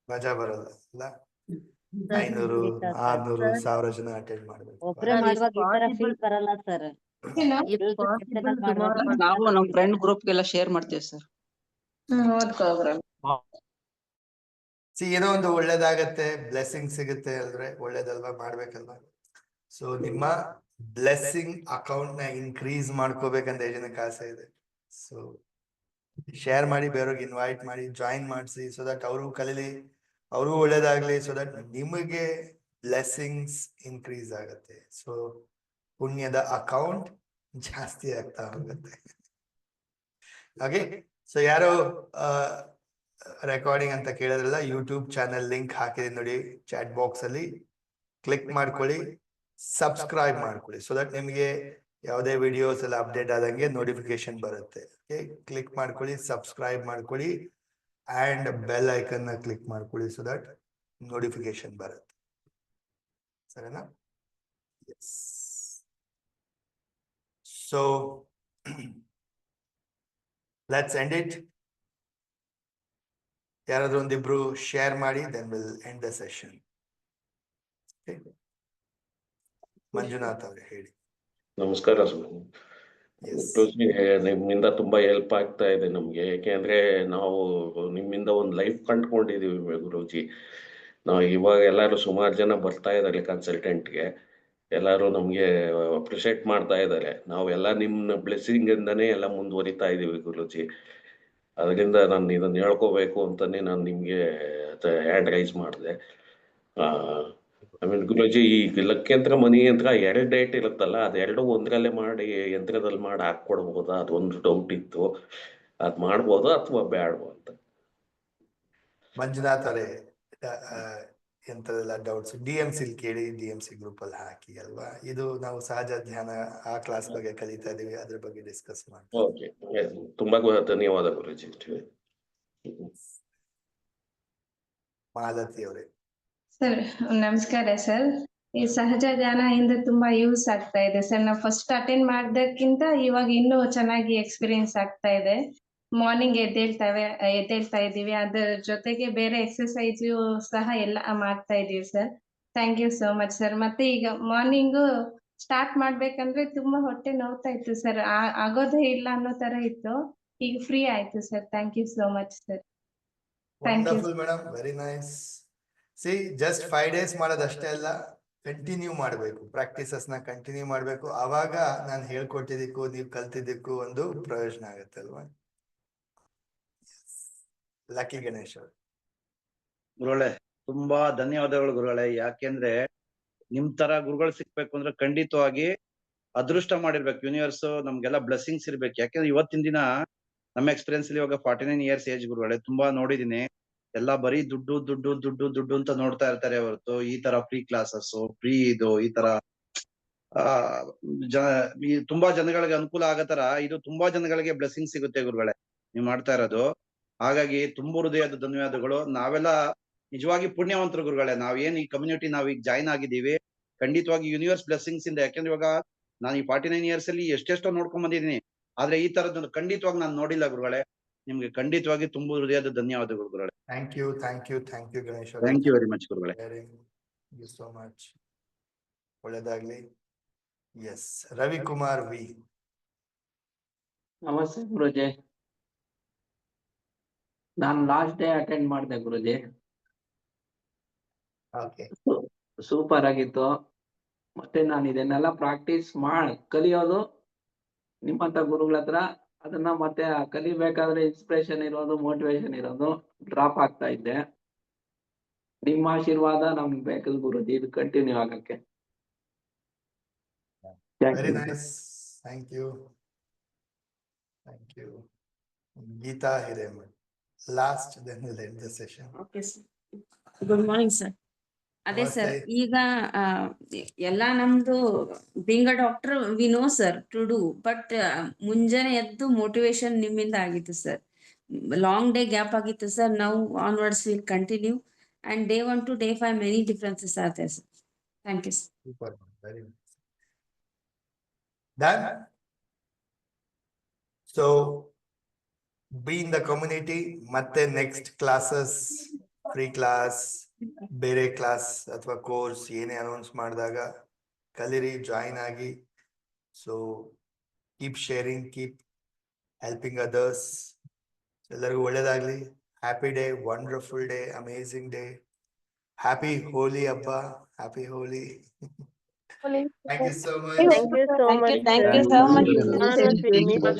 ಮಜಾ ಬರೋಲ್ಲ, 500, 600, 1000 ಜನ ಅಟೆಂಡ್ ಮಾಡ್ಬೇಕು. ನಾವು ನಮ್ ಫ್ರೆಂಡ್ ಗ್ರೂಪ್ ಗೆಲ್ಲ ಶೇರ್ ಮಾಡ್ತೀವಿ ಸರ್. ಏನೋ ಒಂದು ಒಳ್ಳೇದಾಗತ್ತೆ, ಬ್ಲೆಸ್ಸಿಂಗ್ ಸಿಗುತ್ತೆ ಅಂದ್ರೆ ಒಳ್ಳೇದಲ್ವಾ, ಮಾಡ್ಬೇಕಲ್ವಾ? ಸೊ ನಿಮ್ಮ ಬ್ಲೆಸ್ಸಿಂಗ್ ಅಕೌಂಟ್ ನ ಇನ್ಕ್ರೀಸ್ ಮಾಡ್ಕೋಬೇಕಂತ ಜನಕ್ಕೆ ಆಸೆ ಇದೆ. ಸೊ ಶೇರ್ ಮಾಡಿ, ಬೇರೆಯವ್ರಿಗೆ ಇನ್ವೈಟ್ ಮಾಡಿ, ಜಾಯಿನ್ ಮಾಡಿಸಿ, ಸೊ ದಟ್ ಅವರು ಕಲೀಲಿ, ಅವರು ಒಳ್ಳೇದಾಗ್ಲಿ, ಸೊ ದಟ್ ನಿಮಗೆ ಬ್ಲೆಸ್ಸಿಂಗ್ಸ್ ಇನ್ಕ್ರೀಸ್ ಆಗತ್ತೆ. ಸೊ ಪುಣ್ಯದ ಅಕೌಂಟ್ ಜಾಸ್ತಿ ಆಗ್ತಾ ಹೋಗುತ್ತೆ. ಓಕೆ, ಸೊ ಯಾರು ರೆಕಾರ್ಡಿಂಗ್ ಅಂತ ಕೇಳಿದ್ರಲ್ಲ, ಯೂಟ್ಯೂಬ್ ಚಾನೆಲ್ ಲಿಂಕ್ ಹಾಕಿದೆ ನೋಡಿ ಚಾಟ್ ಬಾಕ್ಸ್ ಅಲ್ಲಿ, ಕ್ಲಿಕ್ ಮಾಡ್ಕೊಳ್ಳಿ, ಸಬ್ಸ್ಕ್ರೈಬ್ ಮಾಡ್ಕೊಳ್ಳಿ, ಸೊ ದಟ್ ನಿಮಗೆ ಯಾವುದೇ ವಿಡಿಯೋಸ್ ಎಲ್ಲ ಅಪ್ಡೇಟ್ ಆದಂಗೆ ನೋಟಿಫಿಕೇಶನ್ ಬರುತ್ತೆ. ಓಕೆ, ಕ್ಲಿಕ್ ಮಾಡ್ಕೊಳ್ಳಿ, ಸಬ್ಸ್ಕ್ರೈಬ್ ಮಾಡ್ಕೊಳ್ಳಿ ಅಂಡ್ ಬೆಲ್ ಐಕನ್ ನ ಕ್ಲಿಕ್ ಮಾಡ್ಕೊಳ್ಳಿ, ಸೊ ದಟ್ ನೋಟಿಫಿಕೇಶನ್ ಬರುತ್ತೆ. ಸರಿನಾ? Yes. So let's end it. ಯಾರಾದ್ರೂ ಒಂದಿಬ್ರು ಶೇರ್ ಮಾಡಿ, then will end the session. Manjunath ಅವರೇ ಹೇಳಿ. ನಮಸ್ಕಾರ ನಿಮ್ಮಿಂದ ತುಂಬಾ ಹೆಲ್ಪ್ ಆಗ್ತಾ ಇದೆ ನಮ್ಗೆ. ಯಾಕೆಂದ್ರೆ ನಾವು ನಿಮ್ಮಿಂದ ಒಂದು ಲೈಫ್ ಕಂಡ್ಕೊಂಡಿದೀವಿ ಗುರೂಜಿ. ನಾವು ಇವಾಗ ಎಲ್ಲಾರು ಸುಮಾರು ಜನ ಬರ್ತಾ ಇದಾರೆ ಕನ್ಸಲ್ಟೆಂಟ್ಗೆ, ಎಲ್ಲಾರು ನಮ್ಗೆ ಅಪ್ರಿಶಿಯೇಟ್ ಮಾಡ್ತಾ ಇದ್ದಾರೆ. ನಾವೆಲ್ಲ ನಿಮ್ಮ ಬ್ಲೆಸ್ಸಿಂಗ್ ಇಂದಾನೇ ಎಲ್ಲ ಮುಂದುವರಿತಾ ಇದೀವಿ ಗುರೂಜಿ. ಅದರಿಂದ ನಾನು ಇದನ್ನ ಹೇಳ್ಕೋಬೇಕು ಅಂತಾನೆ ನಾನು ನಿಮ್ಗೆ ಹ್ಯಾಂಡ್ ರೈಸ್ ಮಾಡಿದೆ. ಆಮೇಲೆ ಗುರೂಜಿ, ಈ ಲಕ್ಯಂತ್ರ ಮನಿ ಯಂತ್ರ 2 ಡೇಟ್ ಇರುತ್ತಲ್ಲ, ಅದೆರಡು ಒಂದ್ರಲ್ಲೇ ಮಾಡಿ ಯಂತ್ರದಲ್ಲಿ ಮಾಡಿ ಹಾಕೊಡ್ಬೋದಾ? ಅದೊಂದು ಡೌಟ್ ಇತ್ತು, ಅದ್ ಮಾಡ್ಬೋದಾ ಅಥವಾ ಬೇಡವಾ ಅಂತ. ಮಂಜುನಾಥ್ ಅವರೇ, ಎಂತದೆಲ್ಲ ಡೌಟ್ಸ್ DMC ಕೇಳಿ, DMC ಗ್ರೂಪ್ ಅಲ್ಲಿ ಹಾಕಿ ಅಲ್ವಾ. ಇದು ನಾವು ಸಹಜ ಧ್ಯಾನ ಆ ಕ್ಲಾಸ್ ಬಗ್ಗೆ ಕಲಿತಾ ಇದೀವಿ, ಅದ್ರ ಬಗ್ಗೆ ಡಿಸ್ಕಸ್ ಮಾಡಿ. ಓಕೆ, ತುಂಬಾ ಧನ್ಯವಾದ ಗುರೂಜಿ. ಮಾಲತಿ ಅವರೇ. ಸರ್ ನಮಸ್ಕಾರ ಸರ್. ಈ ಸಹಜ ಧ್ಯಾನ ಇಂದ ತುಂಬಾ ಯೂಸ್ ಆಗ್ತಾ ಇದೆ ಸರ್. ನಾವು ಫಸ್ಟ್ ಅಟೆಂಡ್ ಮಾಡ್ದಕ್ಕಿಂತ ಇವಾಗ ಇನ್ನೂ ಚೆನ್ನಾಗಿ ಎಕ್ಸ್ಪೀರಿಯನ್ಸ್ ಆಗ್ತಾ ಇದೆ. ಮಾರ್ನಿಂಗ್ ಎದ್ದೇಳ್ತಾ ಇದೀವಿ, ಅದ್ರ ಜೊತೆಗೆ ಬೇರೆ ಎಕ್ಸರ್ಸೈಸ್ ಸಹ ಎಲ್ಲ ಮಾಡ್ತಾ ಇದೀವಿ sir. Thank you so much sir. ಮತ್ತೆ ಈಗ ಮಾರ್ನಿಂಗ್ ಸ್ಟಾರ್ಟ್ ಮಾಡ್ಬೇಕಂದ್ರೆ ತುಂಬಾ ಹೊಟ್ಟೆ ನೋವ್ತಾ ಇತ್ತು ಸರ್, ಆಗೋದೇ ಇಲ್ಲ ಅನ್ನೋ ತರ ಇತ್ತು. ಈಗ ಫ್ರೀ ಆಯ್ತು sir. Thank you so much sir. Wonderful madam, very nice. See, just 5 days ಮಾಡೋದಷ್ಟೇ ಅಲ್ಲ, ಕಂಟಿನ್ಯೂ ಮಾಡಬೇಕು, ಪ್ರಾಕ್ಟೀಸಸ್ ನ ಕಂಟಿನ್ಯೂ ಮಾಡಬೇಕು. ಆವಾಗ ನಾನು ಹೇಳ್ಕೊಟ್ಟಿದ್ದಕ್ಕೂ ನೀವು ಕಲ್ತಿದ್ದಕ್ಕೂ ಒಂದು ಪ್ರಯೋಜನ ಆಗುತ್ತೆ ಅಲ್ವಾ. ಲಕ್ಕಿ ಗಣೇಶ್ ಅವರು. ಗುರುಗಳೇ ತುಂಬಾ ಧನ್ಯವಾದಗಳು ಗುರುಗಳೇ. ಯಾಕೆಂದ್ರೆ ನಿಮ್ ತರ ಗುರುಗಳು ಸಿಕ್ಬೇಕು ಅಂದ್ರೆ ಖಂಡಿತವಾಗಿ ಅದೃಷ್ಟ ಮಾಡಿರ್ಬೇಕು. ಯೂನಿವರ್ಸ್ ನಮ್ಗೆಲ್ಲ ಬ್ಲೆಸ್ಸಿಂಗ್ಸ್ ಇರ್ಬೇಕು. ಯಾಕೆಂದ್ರೆ ಇವತ್ತಿನ ದಿನ ನಮ್ಮ ಎಕ್ಸ್ಪೀರಿಯನ್ಸ್ ಅಲ್ಲಿ ಇವಾಗ 49 years ಏಜ್ ಗುರುಗಳೇ, ತುಂಬಾ ನೋಡಿದೀನಿ. ಎಲ್ಲ ಬರೀ ದುಡ್ಡು ದುಡ್ಡು ದುಡ್ಡು ದುಡ್ಡು ಅಂತ ನೋಡ್ತಾ ಇರ್ತಾರೆ ಹೊರತು ಈ ತರ ಫ್ರೀ ಕ್ಲಾಸಸ್, ಫ್ರೀ ಇದು ಈ ತರ ತುಂಬಾ ಜನಗಳಿಗೆ ಅನುಕೂಲ ಆಗತರ ಇದು ತುಂಬಾ ಜನಗಳಿಗೆ ಬ್ಲೆಸ್ಸಿಂಗ್ ಸಿಗುತ್ತೆ ಗುರುಗಳೇ ನೀವು ಮಾಡ್ತಾ ಇರೋದು. ಹಾಗಾಗಿ ತುಂಬಾ ಹೃದಯದ ಧನ್ಯವಾದಗಳು. ನಾವೆಲ್ಲ ನಿಜವಾಗಿ ಪುಣ್ಯವಂತರು ಗುರುಗಳೇ. ನಾವೇನ್ ಈ ಕಮ್ಯುನಿಟಿ ನಾವೀಗ ಜಾಯ್ನ್ ಆಗಿದ್ದೀವಿ, ಖಂಡಿತವಾಗಿ ಯೂನಿವರ್ಸ್ ಬ್ಲೆಸ್ಸಿಂಗ್ಸ್ ಇಂದ. ಯಾಕೆಂದ್ರೆ ಇವಾಗ ನಾನು ಈ 49 years ಅಲ್ಲಿ ಎಷ್ಟೆಷ್ಟೋ ನೋಡ್ಕೊಂಡ್ ಬಂದಿದ್ದೀನಿ, ಆದ್ರೆ ಈ ತರದ್ದು ಖಂಡಿತವಾಗಿ ನಾನು ನೋಡಿಲ್ಲ ಗುರುಗಳೇ. ನಿಮ್ಗೆ ಖಂಡಿತವಾಗಿ ತುಂಬಾ ಹೃದಯದ ಧನ್ಯವಾದಗಳು ಗುರುಗಳೇ. Thank you Ganesh. Thank you very much ಗುರುಗಳೇ. Thank you so much. ಒಳ್ಳೆದಾಗ್ಲಿ. Yes, Ravikumar V. ನಮಸ್ತೆ ಗುರುಜಿ. ನಾನು ಲಾಸ್ಟ್ ಡೇ ಅಟೆಂಡ್ ಮಾಡಿದೆ ಗುರುಜಿ. ಸೂಪರ್ ಆಗಿತ್ತು. ಮತ್ತೆ ನಾನು ಇದನ್ನೆಲ್ಲ ಪ್ರಾಕ್ಟೀಸ್ ಕಲಿಯೋದು ನಿಮ್ಮಂತ ಗುರುಗಳ ಹತ್ರ. ಅದನ್ನ ಮತ್ತೆ ಕಲಿಬೇಕಾದ್ರೆ ಇನ್ಸ್ಪಿರೇಷನ್ ಇರೋದು, ಮೋಟಿವೇಶನ್ ಇರೋದು, ಡ್ರಾಪ್ ಆಗ್ತಾ ಇದ್ದೆ. ನಿಮ್ಮ ಆಶೀರ್ವಾದ ನಮ್ಗೆ ಬೇಕು ಗುರುಜಿ, ಇದು ಕಂಟಿನ್ಯೂ ಆಗಕ್ಕೆ. Very nice, thank you. Geeta Hiremath, last, then we'll end the session. Okay sir. Good morning sir. ಅದೇ ಸರ್, ಈಗ ಎಲ್ಲ ನಮ್ದು being a doctor we know sir to do, but ಮುಂಜಾನೆ ಎದ್ದು ಮೋಟಿವೇಶನ್ ನಿಮ್ಮಿಂದ ಆಗಿತ್ತು ಸರ್. ಲಾಂಗ್ ಡೇ ಗ್ಯಾಪ್ ಆಗಿತ್ತು ಸರ್. ನಾವು onwards will continue and day 1 to day 5 many differences are there sir. Thank you sir. Super, very nice. Done. So be in the community. ಮತ್ತೆ next classes, free class, ಬೇರೆ class ಅಥವಾ course ಏನೇ announce ಮಾಡಿದಾಗ ಕಲಿರಿ, join ಆಗಿ. So keep sharing, keep helping others. ಎಲ್ಲರಿಗೂ ಒಳ್ಳೇದಾಗ್ಲಿ. Happy day, wonderful day, amazing day. Happy Holi ಹಬ್ಬ, happy Holi. Thank you so much. Thank you so much. Thank you so much.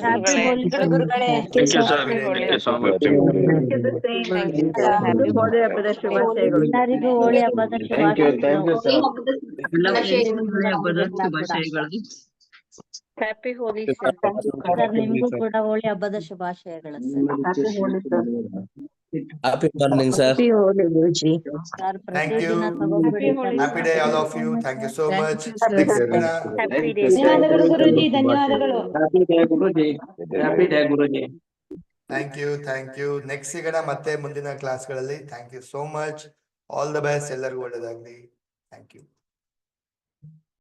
Happy Holi ಗುರುಗಳೇ. Thank you sir. Thank you so much. Holi ಹಬ್ಬದ ಶುಭಾಶಯಗಳು. ಎಲ್ಲರಿಗೂ ಹೋಳಿ ಹಬ್ಬದ ಶುಭಾಶಯಗಳು. Happy ಹೋಲಿ sir. Sir ನಿಮ್ಗೂ ಕೂಡ ಹೋಳಿ ಹಬ್ಬದ ಶುಭಾಶಯಗಳು sir. Happy morning, sir. Happy Holi Guruji. Sir Thank you. ಪ್ರತಿದಿನ ತಗೊಂಡ್ಬಿಡಿ. Happy day all of you. Thank you so much. Happy day. ಧನ್ಯವಾದಗಳು ಗುರುಜಿ, ಧನ್ಯವಾದಗಳು. Happy day, Guruji. Happy day, Guruji. Thank you. Next ಸಿಗೋಣ ಮತ್ತೆ ಮುಂದಿನ ಕ್ಲಾಸ್ಗಳಲ್ಲಿ. Thank you so much. All the best. ಎಲ್ಲರಿಗೂ ಒಳ್ಳೆಯದಾಗಲಿ. Thank you.